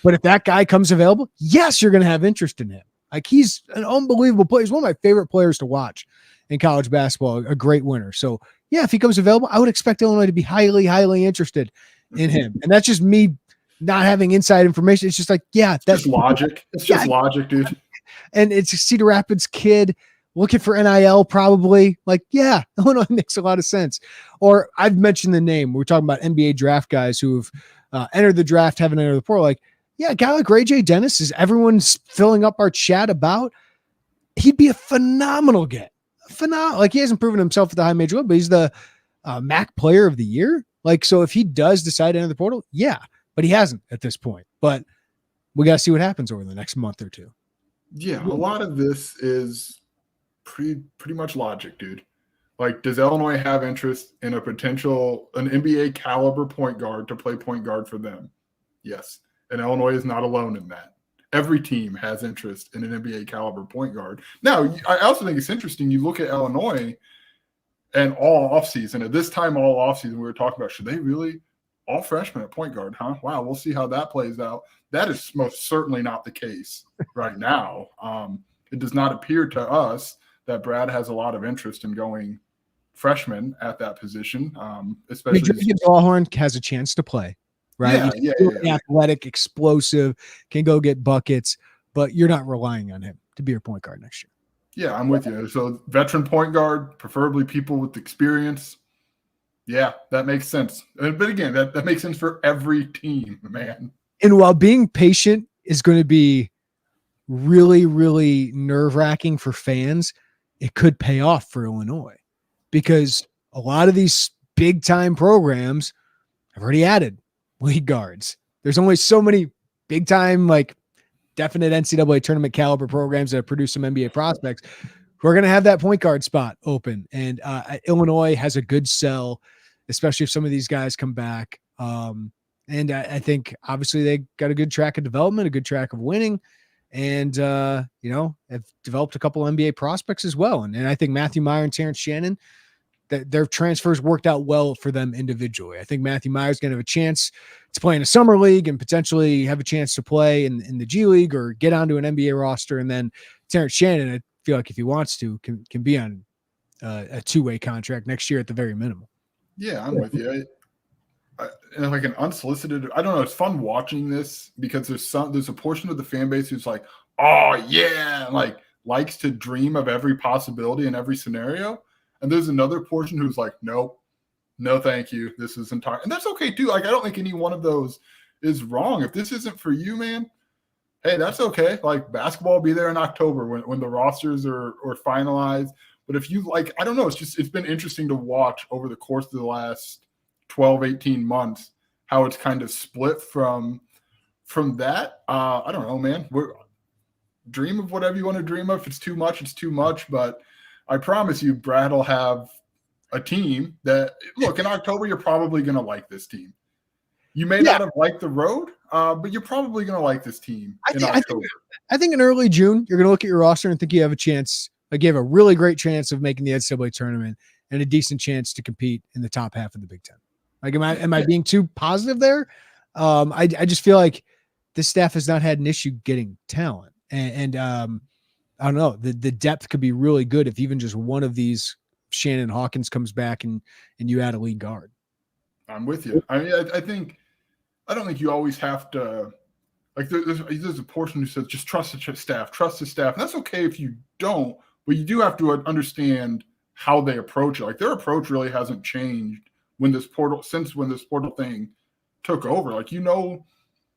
But if that guy comes available, yes, you're going to have interest in him. Like, he's an unbelievable player. He's one of my favorite players to watch in college basketball, a great winner. So, yeah, if he comes available, I would expect Illinois to be highly, highly interested in him. And that's just me not having inside information. It's just like, yeah, that's just logic. It's just logic, dude. And it's a Cedar Rapids kid looking for NIL, probably. Like, yeah, Illinois makes a lot of sense. Or I've mentioned the name. We're talking about NBA draft guys who have entered the draft, haven't entered the portal. Like, yeah, a guy like Ray J. Dennis is everyone's filling up our chat about. He'd be a phenomenal get. Phenomenal. Like, he hasn't proven himself at the high major level, but he's the MAC player of the year. Like, so if he does decide to enter the portal, yeah. But he hasn't at this point. But we got to see what happens over the next month or two. Yeah, a lot of this is pretty much logic, dude. Like, does Illinois have interest in an NBA caliber point guard to play point guard for them? Yes. And Illinois is not alone in that. Every team has interest in an NBA caliber point guard. Now, I also think it's interesting. You look at Illinois and all offseason. At this time, all offseason, we were talking about, should they really – all freshmen at point guard, huh? Wow, we'll see how that plays out. That is most certainly not the case right now. It does not appear to us that Brad has a lot of interest in going freshman at that position, especially. Dawhorn has a chance to play, right? Yeah. Athletic, explosive, can go get buckets, but you're not relying on him to be your point guard next year. Yeah, I'm with you. So veteran point guard, preferably people with experience. Yeah, that makes sense. But again, that makes sense for every team, man. And while being patient is going to be really, really nerve-wracking for fans, it could pay off for Illinois, because a lot of these big-time programs have already added league guards. There's only so many big-time, like, definite NCAA tournament caliber programs that have produced some NBA prospects who are going to have that point guard spot open. And Illinois has a good sell, especially if some of these guys come back. And I think obviously they got a good track of development, a good track of winning, and have developed a couple NBA prospects as well. And I think Matthew Meyer and Terrence Shannon, that their transfers worked out well for them individually. I think Matthew Meyer's going to have a chance to play in a summer league and potentially have a chance to play in the G League or get onto an NBA roster. And then Terrence Shannon, I feel like if he wants to, can be on a two-way contract next year at the very minimum. Yeah, I'm with you. And like an unsolicited, I don't know. It's fun watching this because there's a portion of the fan base who's like, oh yeah, like likes to dream of every possibility in every scenario. And there's another portion who's like, nope, no, thank you. This is entire, and that's okay too. Like, I don't think any one of those is wrong. If this isn't for you, man, hey, that's okay. Like, basketball will be there in October when the rosters are finalized. But if you like, I don't know, it's been interesting to watch over the course of the last 12, 18 months, how it's kind of split from that. I don't know, man. Dream of whatever you want to dream of. If it's too much, it's too much. But I promise you, Brad will have a team that, look, in October, you're probably going to like this team. You may not have liked the road, but you're probably going to like this team in October. I think in early June, you're going to look at your roster and think you have a chance. Like, you have a really great chance of making the NCAA tournament and a decent chance to compete in the top half of the Big Ten. Like, am I being too positive there? I just feel like this staff has not had an issue getting talent. And I don't know, the depth could be really good if even just one of these Shannon Hawkins comes back and you add a lead guard. I'm with you. I mean, I don't think you always have to, like, there's a portion who says just trust the staff. And that's okay if you don't, but you do have to understand how they approach it. Like, their approach really hasn't changed when this portal thing took over. Like, you know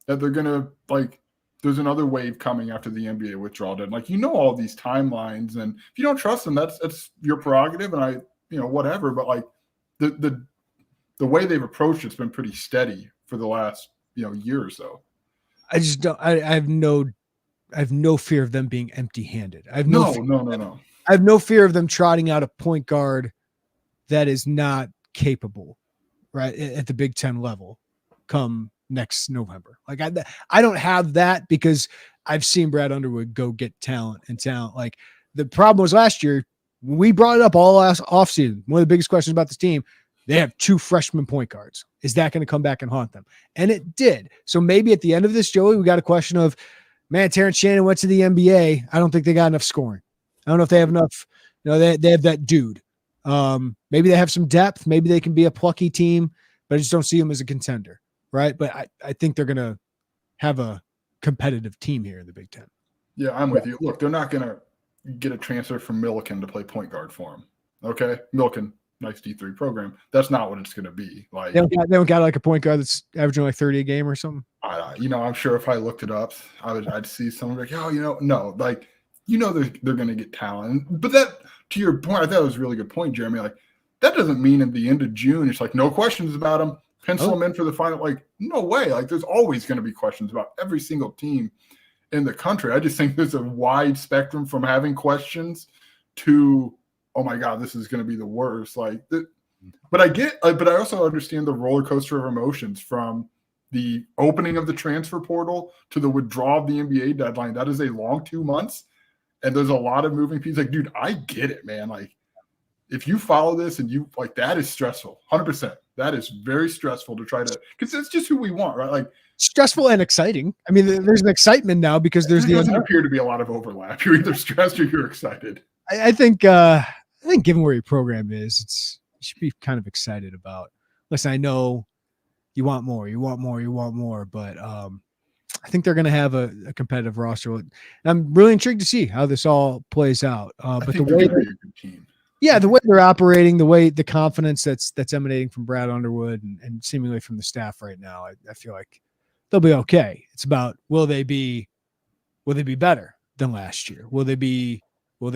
that they're gonna, like, there's another wave coming after the NBA withdrawal deadline. Like, you know all these timelines, and if you don't trust them, that's your prerogative, and whatever. But like the way they've approached it's been pretty steady for the last year or so. I just don't. I have no fear of them being empty-handed. I have no. I have no fear of them trotting out a point guard that is not capable, right, at the Big Ten level come next November. Like, I don't have that because I've seen Brad Underwood go get talent. Like, the problem was last year, we brought it up all last offseason. One of the biggest questions about this team, they have 2 freshman point guards. Is that going to come back and haunt them? And it did. So maybe at the end of this, Joey, we got a question of, man, Terrence Shannon went to the NBA. I don't think they got enough scoring. I don't know if they have enough. They have that dude. Maybe they have some depth. Maybe they can be a plucky team, but I just don't see them as a contender. Right. But I think they're going to have a competitive team here in the Big Ten. Yeah, I'm with you. Look, they're not going to get a transfer from Milliken to play point guard for them. Okay. Milliken, nice D3 program. That's not what it's going to be. Like, they don't got like a point guard that's averaging like 30 a game or something. I'm sure if I looked it up, I'd see someone like, no, like, they're going to get talent. But that, to your point, I thought it was a really good point, Jeremy. Like, that doesn't mean at the end of June, it's like, no questions about them. Pencil them in for the final. Like, no way. Like, there's always going to be questions about every single team in the country. I just think there's a wide spectrum from having questions to, oh my God, this is going to be the worst. Like, but I also understand the roller coaster of emotions from the opening of the transfer portal to the withdrawal of the NBA deadline. That is a long 2 months, and there's a lot of moving pieces. Like, dude, I get it, man. Like, if you follow this and you like, that is stressful, 100%. That is very stressful to try to, because it's just who we want, right? Like, stressful and exciting. I mean, there's an excitement now because there doesn't appear to be a lot of overlap. You're either stressed or you're excited. I think given where your program is, you should be kind of excited about. Listen, I know you want more, but I think they're going to have a competitive roster. And I'm really intrigued to see how this all plays out. But the way the way they're operating, the confidence that's emanating from Brad Underwood and seemingly from the staff right now, I feel like they'll be okay. It's about, will they be better than last year? Will they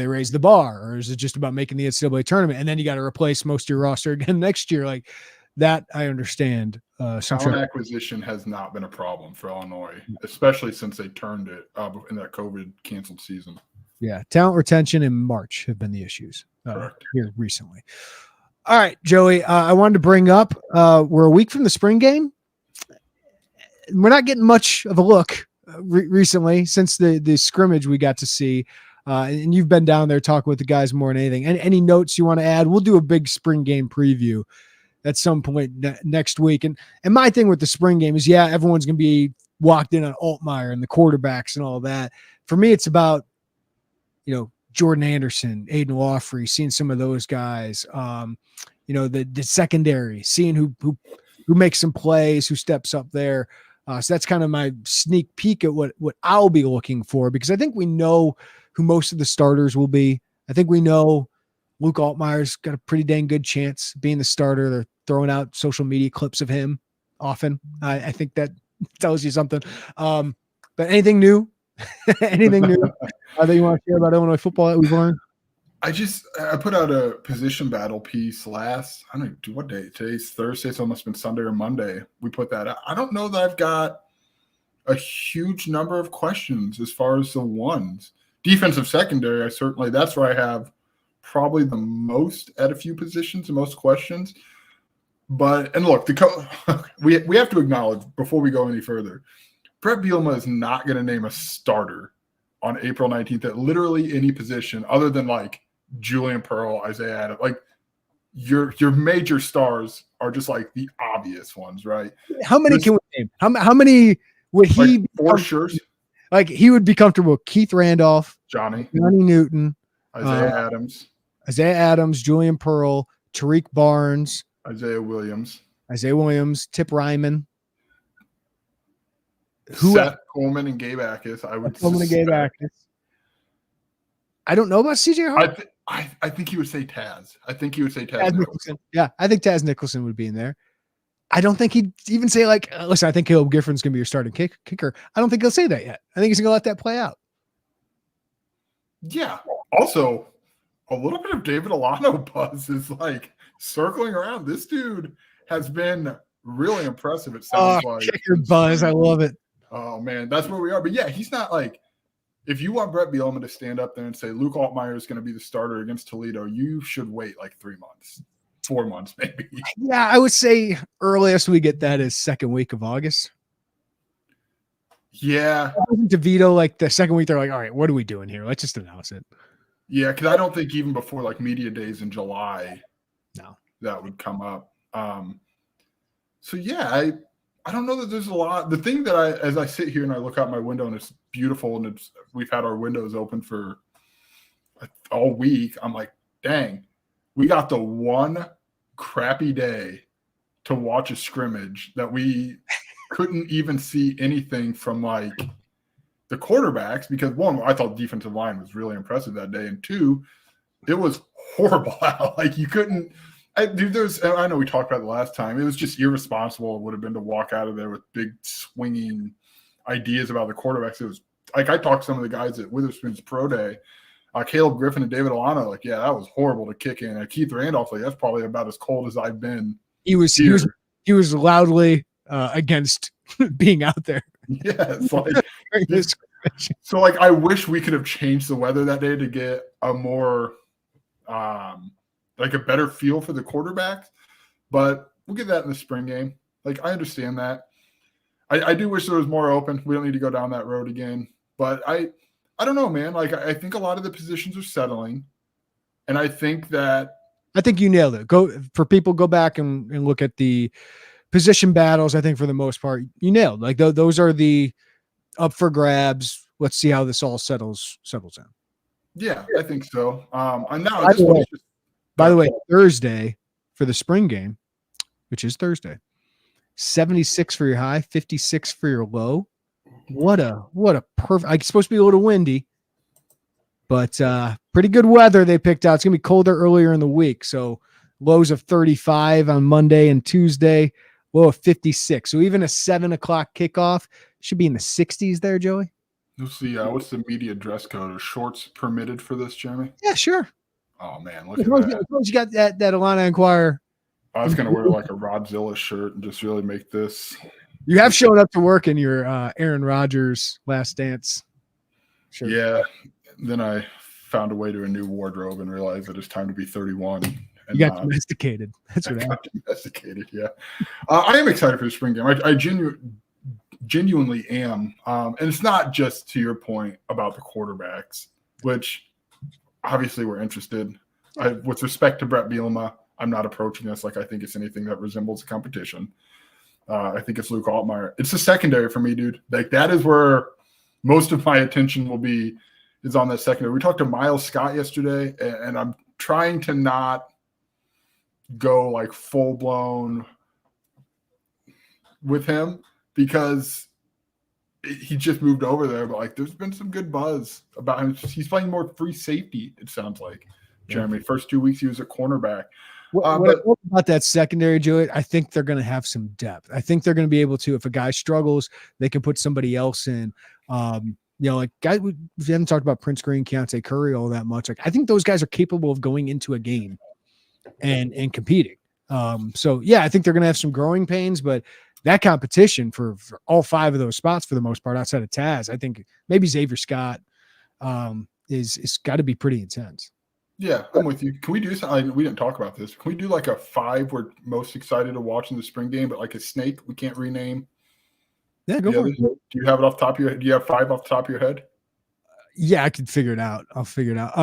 raise the bar, or is it just about making the NCAA tournament? And then you got to replace most of your roster again next year. Like that, I understand. Talent acquisition has not been a problem for Illinois, especially since they turned it in that COVID canceled season. Yeah, talent retention in March have been the issues here recently. All right, Joey, I wanted to bring up we're a week from the spring game, we're not getting much of a look recently since the scrimmage we got to see. And you've been down there talking with the guys more than anything. Any notes you want to add? We'll do a big spring game preview at some point next week. And my thing with the spring game is, yeah, everyone's going to be walked in on Altmaier and the quarterbacks and all that. For me, it's about, Jordan Anderson, Aiden Woffrey, seeing some of those guys, the secondary, seeing who makes some plays, who steps up there. So that's kind of my sneak peek at what I'll be looking for, because I think we know who most of the starters will be. I think we know Luke Altmaier's got a pretty dang good chance being the starter. They're throwing out social media clips of him often. I think that tells you something. But anything new? Anything new that you want to share about Illinois football that we've learned? I put out a position battle piece I don't know what day. Today's Thursday, so it must have been Sunday or Monday. We put that out. I don't know that I've got a huge number of questions as far as the ones. Defensive secondary, that's where I have probably the most at a few positions, the most questions. And look, we have to acknowledge before we go any further, Brett Bielema is not going to name a starter on April 19th at literally any position other than like Julian Pearl, Isaiah Adams. Like your major stars are just like the obvious ones, right? How many can we name? How many would he like for sure? Like he would be comfortable with Keith Randolph, Johnny Newton, Isaiah Adams, Julian Pearl, Tariq Barnes, Isaiah Williams, Tip Ryman, Seth Coleman, and Gabe Akis. I don't know about CJ Hart. I think he would say Taz. Taz Nicholson. Yeah, I think Taz Nicholson would be in there. I don't think he'd even say listen, I think Caleb Gifford's going to be your starting kicker. I don't think he'll say that yet. I think he's going to let that play out. Yeah. Also, a little bit of David Alano buzz is like circling around. This dude has been really impressive. It sounds like kicker buzz. I love it. Oh man, that's where we are. But yeah, he's not like, if you want Brett Bielema to stand up there and say Luke Altmaier is going to be the starter against Toledo, you should wait like 3 months, 4 months maybe. Yeah, I would say earliest we get that is second week of August. Yeah. DeVito, like the second week, they're like, all right, what are we doing here? Let's just announce it. Yeah, because I don't think even before like media days in July, that would come up. So yeah, I don't know that there's a lot. The thing that as I sit here and I look out my window and it's beautiful and we've had our windows open for all week, I'm like, dang, we got the one crappy day to watch a scrimmage that we couldn't even see anything from like the quarterbacks, because one, I thought defensive line was really impressive that day, and two, it was horrible out. Like you couldn't. I know we talked about it the last time. It was just irresponsible. It would have been to walk out of there with big swinging ideas about the quarterbacks. It was like I talked to some of the guys at Witherspoon's Pro Day, Caleb Griffin and David Alano. Like, yeah, that was horrible to kick in. And Keith Randolph, like that's probably about as cold as I've been. He was loudly against being out there. Yeah, it's like so. Like, I wish we could have changed the weather that day to get a more like a better feel for the quarterbacks, but we'll get that in the spring game. Like, I understand that. I do wish there was more open. We don't need to go down that road again, but I don't know, man. Like, I think a lot of the positions are settling, and I think you nailed it. Go back and look at the position battles. I think for the most part, you nailed. Like those are the up for grabs. Let's see how this all settles in. Yeah, I think so. And now by the way, Thursday for the spring game, which is Thursday, 76 for your high, 56 for your low. What a perfect. It's supposed to be a little windy, but pretty good weather they picked out. It's gonna be colder earlier in the week, so lows of 35 on Monday and Tuesday, low of 56. So even a 7 o'clock kickoff should be in the 60s there, Joey. We'll see. What's the media dress code? Are shorts permitted for this, Jeremy? Yeah, sure. Oh man, look at that. You got that Illini Inquirer. I was gonna wear like a Rodzilla shirt and just really make this. You have shown up to work in your Aaron Rodgers Last Dance shirt. Yeah. Then I found a way to a new wardrobe and realized that it's time to be 31. You got domesticated. That's what I got domesticated. Yeah. I am excited for the spring game. I genuinely, genuinely am. And it's not just to your point about the quarterbacks, which obviously we're interested. With respect to Brett Bielema, I'm not approaching this like I think it's anything that resembles a competition. I think it's Luke Altmaier. It's the secondary for me, dude. Like that is where most of my attention will be, is on that secondary. We talked to Miles Scott yesterday, and I'm trying to not go like full blown with him because he just moved over there. But like, there's been some good buzz about him. He's playing more free safety, it sounds like. Jeremy, first 2 weeks he was a cornerback. What I love about that secondary, Joey, I think they're going to have some depth. I think they're going to be able to, if a guy struggles, they can put somebody else in. Like guys, we haven't talked about Prince Green, Keontae Curry all that much. Like I think those guys are capable of going into a game and competing. So yeah, I think they're going to have some growing pains, but that competition for all 5 of those spots for the most part outside of Taz, I think maybe Xavier Scott is got to be pretty intense. Yeah, I'm with you. Can we do something? We didn't talk about this. Can we do like a 5 we're most excited to watch in the spring game, but like a snake we can't rename? Yeah, go for it. Do you have it off the top of your head? Do you have 5 off the top of your head? Yeah, I could figure it out. I'll figure it out.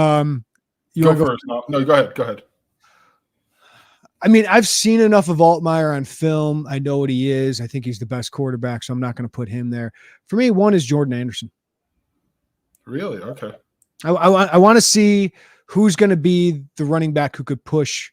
You go first. No, go ahead. Go ahead. I mean, I've seen enough of Altmaier on film. I know what he is. I think he's the best quarterback, so I'm not going to put him there. For me, 1 is Jordan Anderson. Really? Okay. I want to see who's going to be the running back who could push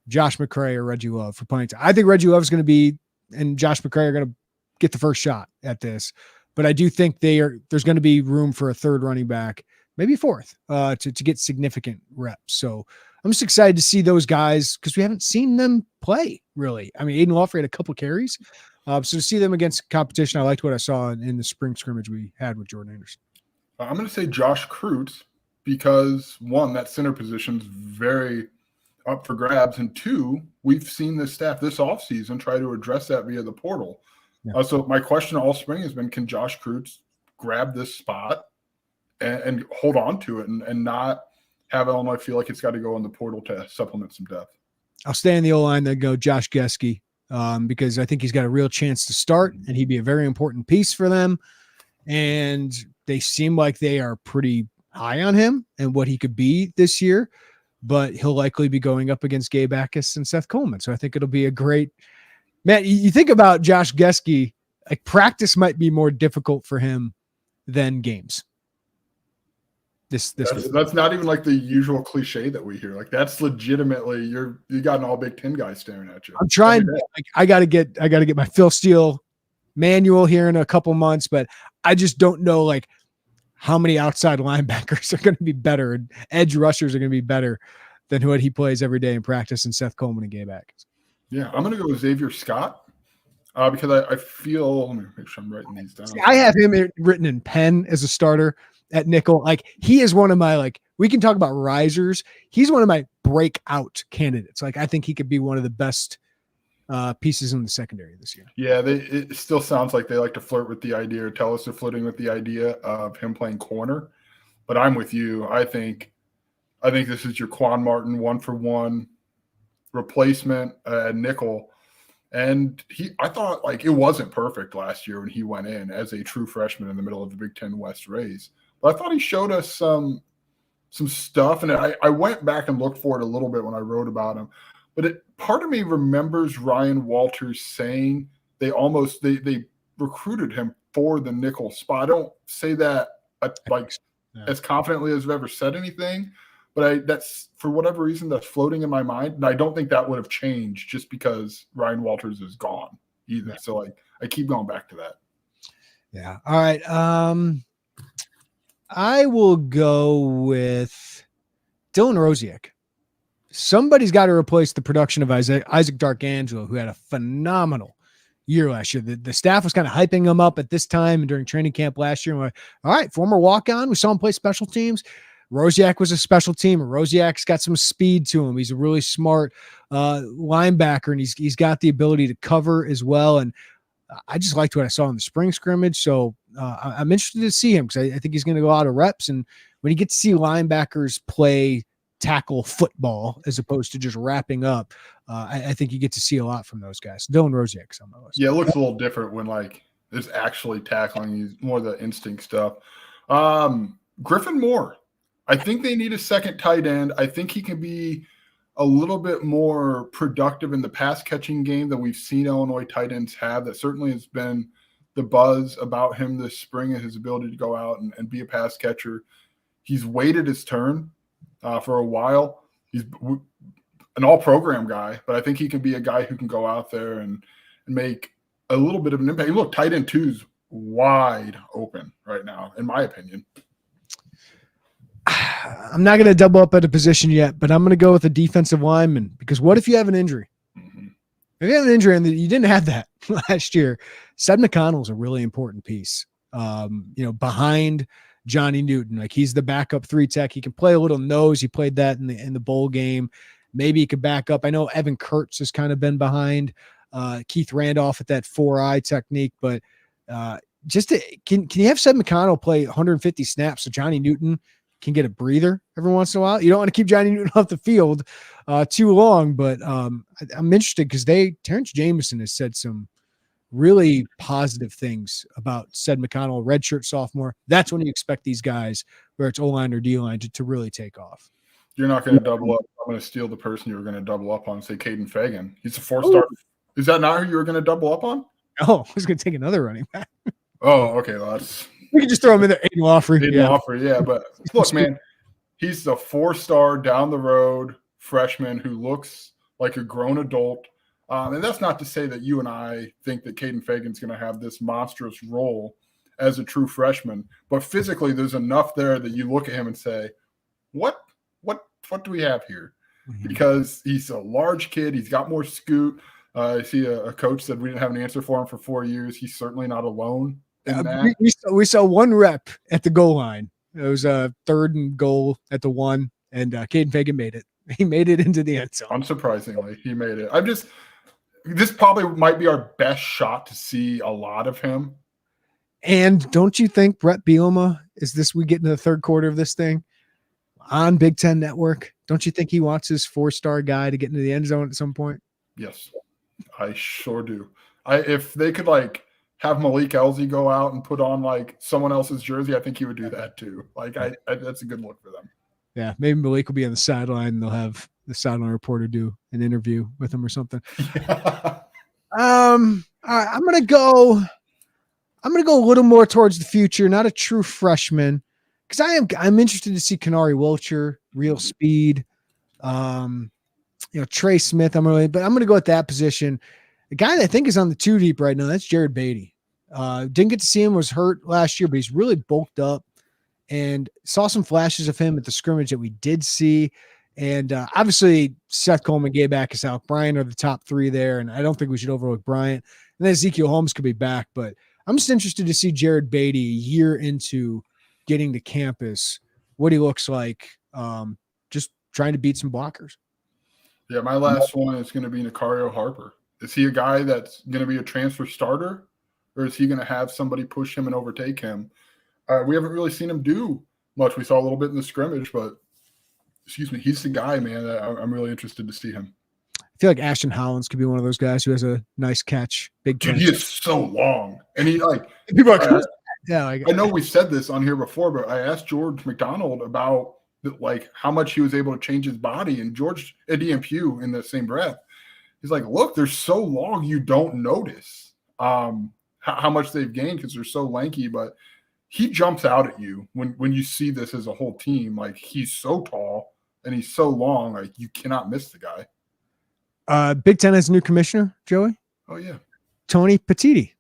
Josh McCray or Reggie Love for playing time. I think Reggie Love is going to be, and Josh McCray are going to get the first shot at this. But I do think there's going to be room for a 3rd running back, maybe 4th, to get significant reps. So I'm just excited to see those guys because we haven't seen them play really. I mean, Aiden Walfrey had a couple carries. So to see them against competition, I liked what I saw in the spring scrimmage we had with Jordan Anderson. I'm going to say Josh Krutz because 1, that center position's very up for grabs, and 2, we've seen this staff this offseason try to address that via the portal. Yeah. So my question all spring has been, can Josh Krutz grab this spot and hold on to it and not have Illinois feel like it's got to go in the portal to supplement some depth? I'll stay in the O-line, then go Josh Geske because I think he's got a real chance to start, and he'd be a very important piece for them. And they seem like they are pretty high on him and what he could be this year, but he'll likely be going up against Gabe Backus and Seth Coleman. So I think it'll be a great – man, you think about Josh Geske, like practice might be more difficult for him than games. That's not even like the usual cliche that we hear. Like that's legitimately you got an all Big Ten guy staring at you. I'm trying. I got to get my Phil Steele manual here in a couple months, but I just don't know like how many outside linebackers are going to be better and edge rushers are going to be better than what he plays every day in practice and Seth Coleman and Gabe Backus. Yeah, I'm going to go with Xavier Scott because I feel. Let me make sure I'm writing these down. See, I have him written in pen as a starter at nickel. Like he is one of my, like, we can talk about risers. He's one of my breakout candidates. Like I think he could be one of the best pieces in the secondary this year. Yeah, it still sounds like they like to flirt with the idea or tell us they're flirting with the idea of him playing corner. But I'm with you. I think this is your Quan Martin 1-for-1 replacement nickel. And I thought like it wasn't perfect last year when he went in as a true freshman in the middle of the Big Ten West race. But I thought he showed us some stuff, and I went back and looked for it a little bit when I wrote about him. But part of me remembers Ryan Walters saying they recruited him for the nickel spot. I don't say that as confidently as I've ever said anything, but that's for whatever reason that's floating in my mind. And I don't think that would have changed just because Ryan Walters is gone either. Yeah. So I keep going back to that. Yeah. All right. I will go with Dylan Rosiak. Somebody's got to replace the production of Isaac Darkangelo, who had a phenomenal year last year. The staff was kind of hyping him up at this time and during training camp last year. And we're like, all right, former walk-on. We saw him play special teams. Rosiak was a special teamer. Rosiak's got some speed to him. He's a really smart linebacker, and he's got the ability to cover as well. And I just liked what I saw in the spring scrimmage. So I'm interested to see him because I think he's going to go out of reps. And when you get to see linebackers play tackle football as opposed to just wrapping up, I think you get to see a lot from those guys. Dylan Rosiak's on my list. Yeah, it looks a little different when like is actually tackling. He's more the instinct stuff. Griffin Moore. I think they need a second tight end. I think he can be a little bit more productive in the pass catching game than we've seen Illinois tight ends have. That certainly has been the buzz about him this spring, and his ability to go out and be a pass catcher. He's waited his turn for a while. He's an all-program guy, but I think he can be a guy who can go out there and make a little bit of an impact. Look, tight end 2's wide open right now, in my opinion. I'm not going to double up at a position yet, but I'm going to go with a defensive lineman, because what if you have an injury? Mm-hmm. If you have an injury and you didn't have that last year, Sed McConnell is a really important piece. Behind Johnny Newton, like he's the backup 3 tech. He can play a little nose. He played that in the bowl game. Maybe he could back up. I know Evan Kurtz has kind of been behind Keith Randolph at that 4-eye technique, but can you have Sed McConnell play 150 snaps so Johnny Newton can get a breather every once in a while? You don't want to keep Johnny Newton off the field too long, but I'm interested because Terrence Jameson has said some really positive things about Sed McConnell, redshirt sophomore. That's when you expect these guys, whether it's O-line or D-line, to really take off. You're not going to double up. I'm going to steal the person you were going to double up on, say Caden Fagan. He's a 4-star. Oh. Is that not who you were going to double up on? Oh, I was going to take another running back. Oh, okay. Well, we can just throw him in there. Aiden Wofford, yeah. But look, man, he's a 4-star down the road freshman who looks like a grown adult. And that's not to say that you and I think that Caden Fagan's going to have this monstrous role as a true freshman. But physically, there's enough there that you look at him and say, what do we have here? Mm-hmm. Because he's a large kid. He's got more scoot. I see a coach said we didn't have an answer for him for 4 years. He's certainly not alone. We saw one rep at the goal line. It was a 3rd and goal at the 1, and Caden Fagan made it. He made it into the end zone. Unsurprisingly, he made it. This probably might be our best shot to see a lot of him. And don't you think Brett Bielema, we get into the 3rd quarter of this thing on Big Ten Network? Don't you think he wants his 4-star guy to get into the end zone at some point? Yes, I sure do. If they could have Malik Elzy go out and put on someone else's jersey, I think he would do that too. That's a good look for them. Yeah, maybe Malik will be on the sideline and they'll have the sideline reporter do an interview with him or something. Yeah. All right, I'm gonna go a little more towards the future, not a true freshman, because I'm interested to see Kanari Wilcher, real speed. Trey Smith, but I'm gonna go at that position. The guy that I think is on the 2 deep right now, that's Jared Beatty. Didn't get to see him, was hurt last year, but he's really bulked up, and saw some flashes of him at the scrimmage that we did see. And obviously Seth Coleman, Gabe Akasau, Bryant are the top 3 there, and I don't think we should overlook Bryant. And then Ezekiel Holmes could be back, but I'm just interested to see Jared Beatty a year into getting to campus, what he looks like, just trying to beat some blockers. Yeah, my last one is going to be Nicario Harper. Is he a guy that's going to be a transfer starter, or is he going to have somebody push him and overtake him? We haven't really seen him do much. We saw a little bit in the scrimmage, but he's the guy, man. I'm really interested to see him. I feel like Ashton Hollins could be one of those guys who has a nice catch, big catch. Dude, he is so long, and he people are I know we said this on here before, but I asked George McDonald about how much he was able to change his body, and Eddie and Pugh in the same breath. He's like, look, they're so long you don't notice how much they've gained because they're so lanky, but he jumps out at you when you see this as a whole team. He's so tall and he's so long, you cannot miss the guy. Big Ten has a new commissioner, Joey. Oh, yeah. Tony Petitti.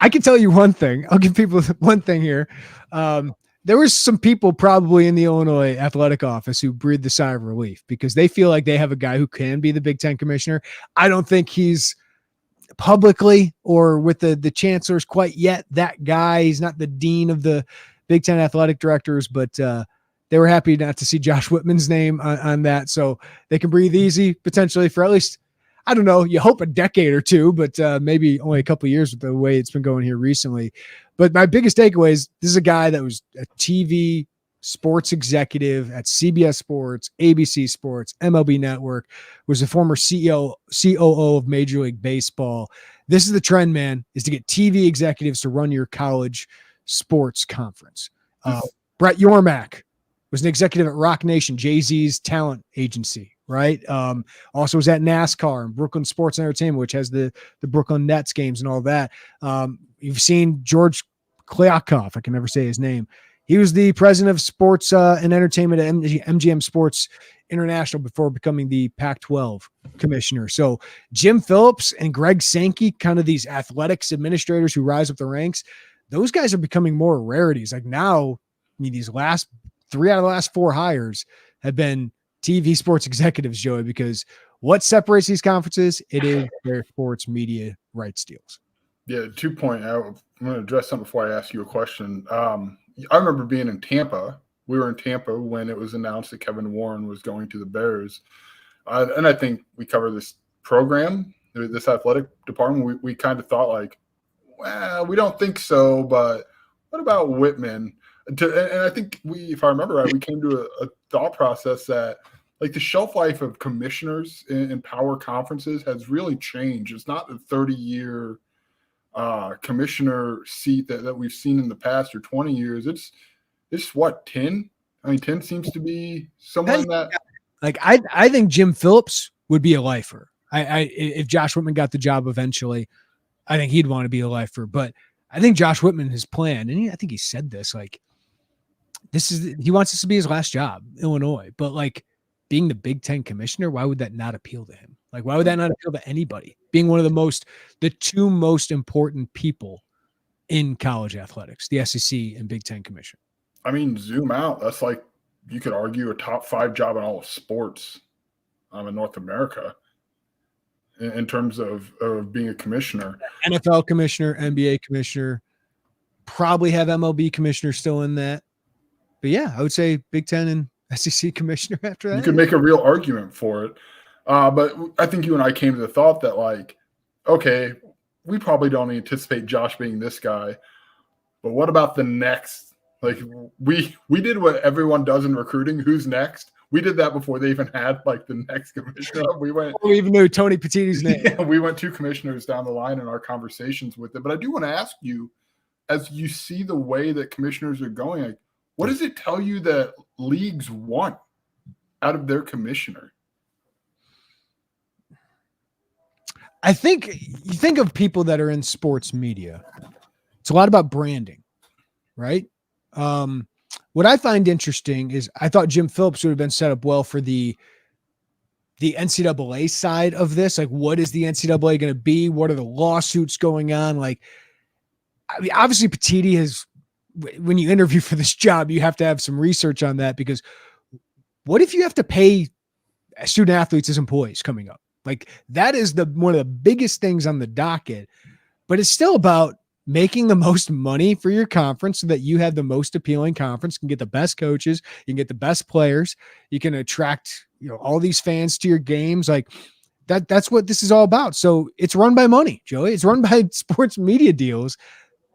I can tell you one thing. I'll give people one thing here. There was some people probably in the Illinois athletic office who breathed a sigh of relief because they feel like they have a guy who can be the Big Ten commissioner. I don't think he's publicly or with the chancellors quite yet that guy. He's not the dean of the Big Ten athletic directors, but they were happy not to see Josh Whitman's name on that. So they can breathe easy potentially for at least, I don't know, you hope a decade or two, but maybe only a couple of years with the way it's been going here recently. But my biggest takeaway is this is a guy that was a TV sports executive at CBS Sports, ABC Sports, MLB Network, was a former COO of Major League Baseball. This is the trend, man, is to get TV executives to run your college sports conference. Brett Yormark was an executive at Rock Nation, Jay-Z's talent agency, right? Also was at NASCAR and Brooklyn Sports Entertainment, which has the Brooklyn Nets games and all that. You've seen George Kliakoff, I can never say his name. He was the president of sports and entertainment at MGM Sports International before becoming the Pac-12 commissioner. So Jim Phillips and Greg Sankey, kind of these athletics administrators who rise up the ranks, those guys are becoming more rarities. Like now, I mean, these last 3 out of the last 4 hires have been TV sports executives, Joey, because what separates these conferences? It is their sports media rights deals. Yeah, 2 point. I'm going to address something before I ask you a question. I remember being in Tampa. We were in Tampa when it was announced that Kevin Warren was going to the Bears. And I think we cover this program, this athletic department. We kind of thought like, well, we don't think so, but what about Whitman? And I think if I remember right, we came to a thought process that like the shelf life of commissioners in power conferences has really changed. It's not the 30-year commissioner seat that we've seen in the past, or 20 years. It's what, 10? I mean, 10 seems to be somewhere in that. Like I think Jim Phillips would be a lifer. If Josh Whitman got the job eventually, I think he'd want to be a lifer. But I think Josh Whitman has planned, and I think he said this, like, he wants this to be his last job, Illinois. But like being the Big Ten commissioner, why would that not appeal to him? Like, why would that not appeal to anybody? Being one of the 2 most important people in college athletics, the SEC and Big Ten commission. I mean, zoom out. That's like, you could argue, a top 5 job in all of sports in North America in terms of being a commissioner. NFL commissioner, NBA commissioner, probably have MLB commissioner still in that. But yeah, I would say Big Ten and SEC commissioner after that. You could make a real argument for it. But I think you and I came to the thought that, like, okay, we probably don't anticipate Josh being this guy, but what about the next? Like, we did what everyone does in recruiting. Who's next? We did that before they even had like the next commissioner. We even knew Tony Petitti's name. Yeah, we went 2 commissioners down the line in our conversations with it. But I do want to ask you, as you see the way that commissioners are going, like, what does it tell you that leagues want out of their commissioner? I think you think of people that are in sports media. It's a lot about branding, right? What I find interesting is I thought Jim Phillips would have been set up well for the NCAA side of this. Like, what is the NCAA going to be? What are the lawsuits going on? Like, I mean, obviously Petitti has, when you interview for this job, you have to have some research on that, because what if you have to pay student athletes as employees coming up? Like, that is one of the biggest things on the docket, but it's still about making the most money for your conference so that you have the most appealing conference, can get the best coaches, you can get the best players, you can attract, all these fans to your games. Like that's what this is all about. So it's run by money, Joey. It's run by sports media deals.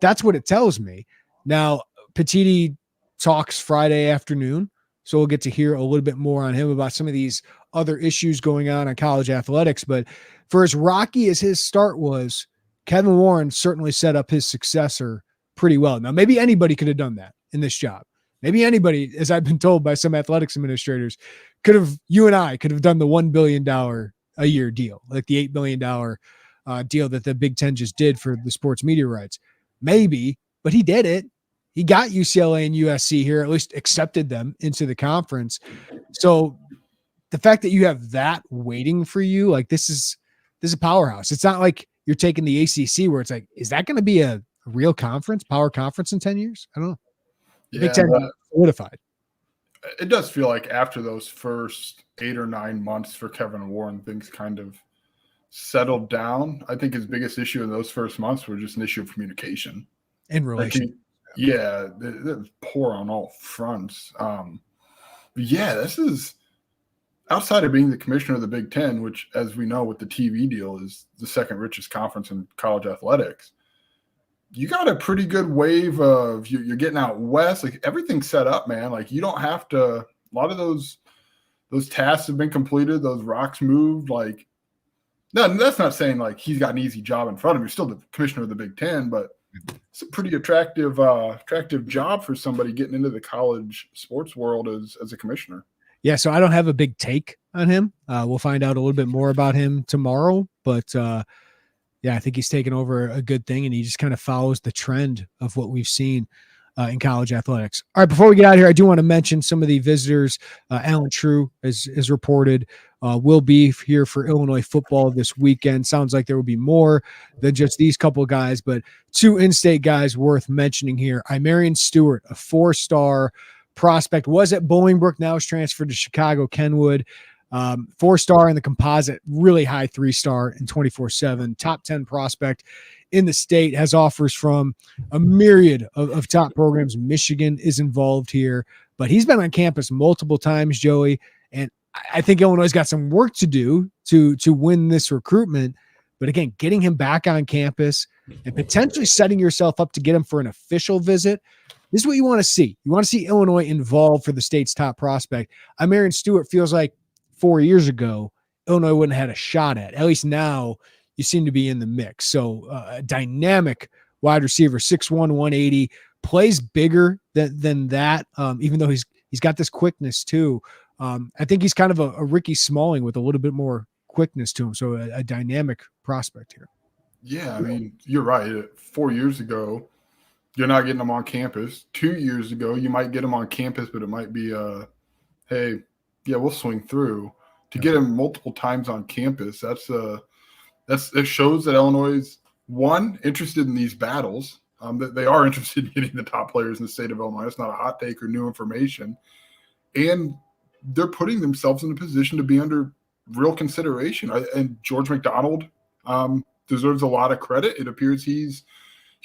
That's what it tells me. Now, Petitti talks Friday afternoon, so we'll get to hear a little bit more on him about some of these other issues going on college athletics. But for as rocky as his start was, Kevin Warren certainly set up his successor pretty well. Now, maybe anybody could have done that in this job. Maybe anybody, as I've been told by some athletics administrators, you and I could have done the $1 billion a year deal, like the $8 billion deal that the Big Ten just did for the sports media rights. Maybe, but he did it. He got UCLA and USC here, at least accepted them into the conference. So the fact that you have that waiting for you, like this is a powerhouse. It's not like you're taking the ACC where it's like, is that going to be a real conference, power conference in 10 years? I don't know. Yeah, Big Ten solidified. It does feel like after those first 8 or 9 months for Kevin Warren, things kind of settled down. I think his biggest issue in those first months were just an issue of communication. In relation. Yeah, it was poor on all fronts. But yeah, this is outside of being the commissioner of the Big Ten, which, as we know, with the TV deal, is the second richest conference in college athletics. you got a pretty good wave of you're getting out west. Like everything's set up, man. Like you don't have to. A lot of those tasks have been completed. Those rocks moved. Like no, that's not saying like he's got an easy job in front of him. He's still the commissioner of the Big Ten, but it's a pretty attractive job for somebody getting into the college sports world as a commissioner. Yeah, so I don't have a big take on him. We'll find out a little bit more about him tomorrow, but yeah, I think he's taken over a good thing, and he just kind of follows the trend of what we've seen in college athletics. All right, before we get out of here, I do want to mention some of the visitors. Alan True is reported will be here for Illinois football this weekend. Sounds like there will be more than just these couple of guys, but two in-state guys worth mentioning here. Imarian Stewart, a 4-star prospect, was at Bolingbrook, now is transferred to Chicago Kenwood. 4-star in the composite, really high 3-star in 24/7, top 10 prospect in the state, has offers from a myriad of top programs. Michigan is involved here, but he's been on campus multiple times, Joey, and I think Illinois got some work to do to win this recruitment. But again, getting him back on campus and potentially setting yourself up to get him for an official visit, this is what you want to see. You want to see Illinois involved for the state's top prospect. Imarian Stewart feels like 4 years ago, Illinois wouldn't have had a shot at least now you seem to be in the mix. So a dynamic wide receiver, 6'1", 180, plays bigger than that. Even though he's got this quickness too. I think he's kind of a Ricky Smalling with a little bit more quickness to him. So a dynamic prospect here. Yeah, I mean, you're right. 4 years ago, you're not getting him on campus. 2 years ago, you might get him on campus, but it might be hey, yeah, we'll swing through. To get him multiple times on campus, it shows that Illinois is interested in these battles. That they are interested in getting the top players in the state of Illinois. It's not a hot take or new information, and they're putting themselves in a position to be under real consideration. And George McDonald deserves a lot of credit. It appears he's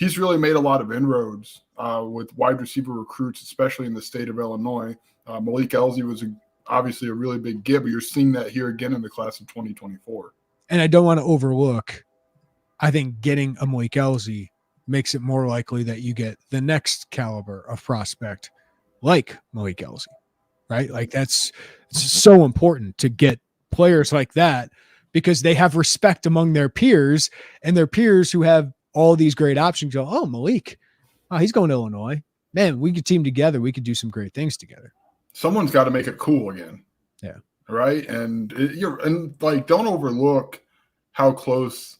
really made a lot of inroads with wide receiver recruits, especially in the state of Illinois. Malik Elzy was obviously a really big get, but you're seeing that here again in the class of 2024. And I don't want to overlook, I think getting a Malik Elzy makes it more likely that you get the next caliber of prospect like Malik Elzy, right? Like it's so important to get players like that because they have respect among their peers, and their peers who have all these great options go, oh, Malik, oh, he's going to Illinois. Man, we could team together. We could do some great things together. Someone's got to make it cool again. Yeah. Right. And don't overlook how close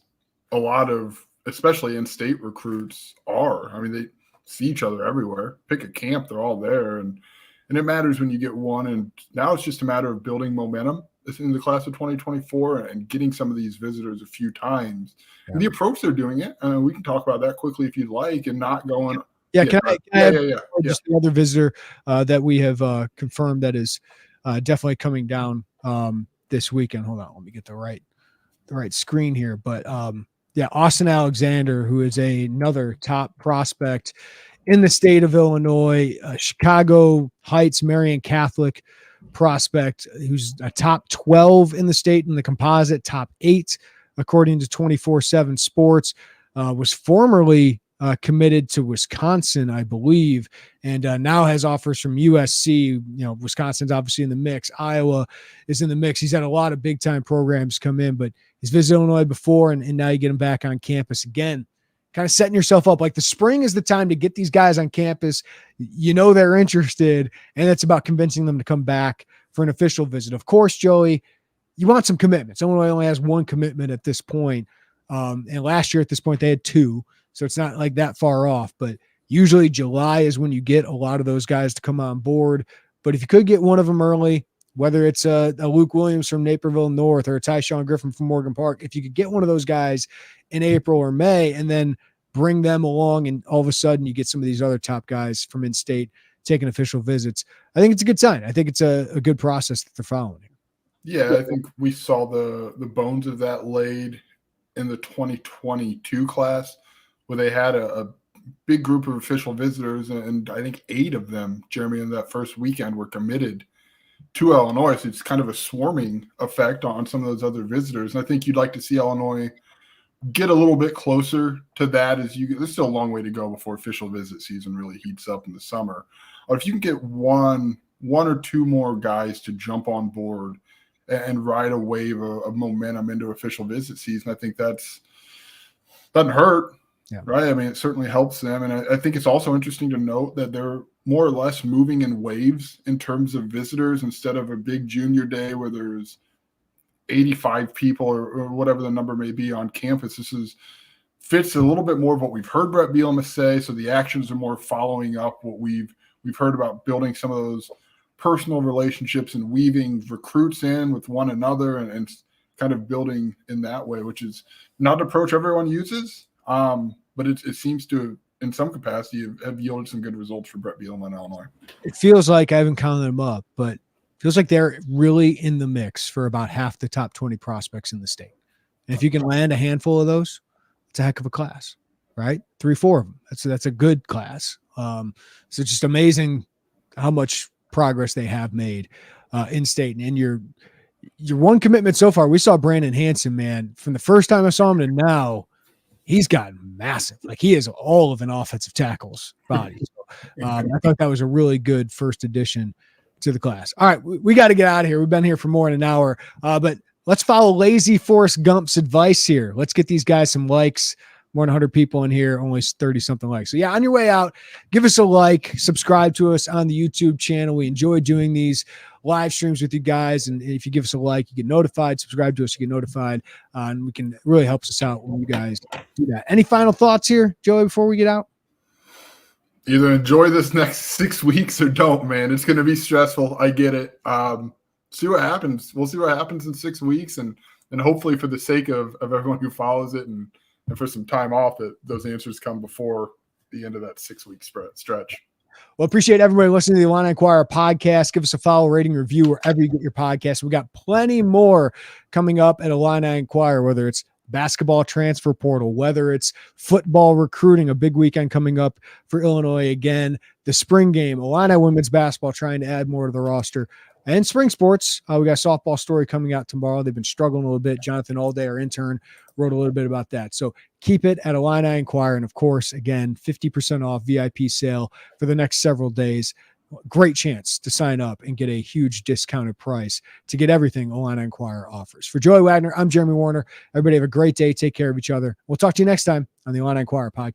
a lot of, especially in-state recruits are. I mean, they see each other everywhere. Pick a camp, they're all there. And it matters when you get one. And now it's just a matter of building momentum in the class of 2024 and getting some of these visitors a few times. Yeah. And the approach they're doing it, we can talk about that quickly if you'd like, and not going – yeah, can I just another visitor that we have confirmed that is definitely coming down this weekend. Hold on, let me get the right screen here. But yeah, Austin Alexander, who is another top prospect in the state of Illinois, Chicago Heights Marian Catholic prospect, who's a top 12 in the state in the composite, top 8 according to 24/7 Sports, was formerly committed to Wisconsin, I believe, and now has offers from USC. You know, Wisconsin's obviously in the mix. Iowa is in the mix. He's had a lot of big-time programs come in, but he's visited Illinois before, and now you get him back on campus again. Kind of setting yourself up. Like the spring is the time to get these guys on campus. You know they're interested, and it's about convincing them to come back for an official visit. Of course, Joey, you want some commitments. Illinois only has one commitment at this point, and last year at this point they had 2. So it's not like that far off, but usually July is when you get a lot of those guys to come on board. But if you could get one of them early, whether it's a Luke Williams from Naperville North or a Tyshawn Griffin from Morgan Park, if you could get one of those guys in April or May and then bring them along, and all of a sudden you get some of these other top guys from in-state taking official visits, I think it's a good sign. I think it's a good process that they're following. Yeah, I think we saw the bones of that laid in the 2022 class, where they had a big group of official visitors, and I think 8 of them, Jeremy, in that first weekend were committed to Illinois. So it's kind of a swarming effect on some of those other visitors. And I think you'd like to see Illinois get a little bit closer to that as there's still a long way to go before official visit season really heats up in the summer. But if you can get one or two more guys to jump on board and ride a wave of momentum into official visit season, I think doesn't hurt. Yeah. Right. I mean, it certainly helps them. And I think it's also interesting to note that they're more or less moving in waves in terms of visitors instead of a big junior day where there's 85 people or whatever the number may be on campus. This fits a little bit more of what we've heard Brett Bielema say. So the actions are more following up what we've heard about building some of those personal relationships and weaving recruits in with one another and kind of building in that way, which is not an approach everyone uses. But it seems to, in some capacity, have yielded some good results for Brett Bielema in Illinois. It feels like, I haven't counted them up, but feels like they're really in the mix for about half the top 20 prospects in the state. And if you can land a handful of those, it's a heck of a class, right? 3-4 of them. That's a good class. So it's just amazing how much progress they have made in state. And your one commitment so far, we saw Brandon Hansen, man, from the first time I saw him to now, he's gotten massive. Like, he is all of an offensive tackle's body. So, I thought that was a really good first addition to the class. All right, we got to get out of here. We've been here for more than an hour, but let's follow lazy Forrest Gump's advice here. Let's get these guys some likes. More than 100 people in here, only 30 something likes. So yeah, on your way out, give us a like, subscribe to us on the YouTube channel. We enjoy doing these live streams with you guys. And if you give us a like, you get notified. Subscribe to us, you get notified. And we can really helps us out when you guys do that. Any final thoughts here, Joey, before we get out? Either enjoy this next 6 weeks or don't, man. It's going to be stressful. I get it. See what happens. We'll see what happens in 6 weeks. And hopefully for the sake of everyone who follows it and for some time off, that those answers come before the end of that 6-week stretch. Well, appreciate everybody listening to the Illini Inquirer podcast. Give us a follow, rating, review wherever you get your podcast. We got plenty more coming up at Illini Inquirer, whether it's basketball transfer portal, whether it's football recruiting, a big weekend coming up for Illinois again, the spring game, Illini women's basketball trying to add more to the roster, and spring sports. We got a softball story coming out tomorrow. They've been struggling a little bit. Jonathan Allday, our intern, wrote a little bit about that. So keep it at Illini Inquirer. And of course, again, 50% off VIP sale for the next several days. Great chance to sign up and get a huge discounted price to get everything Illini Inquirer offers. For Joey Wagner, I'm Jeremy Werner. Everybody have a great day. Take care of each other. We'll talk to you next time on the Illini Inquirer podcast.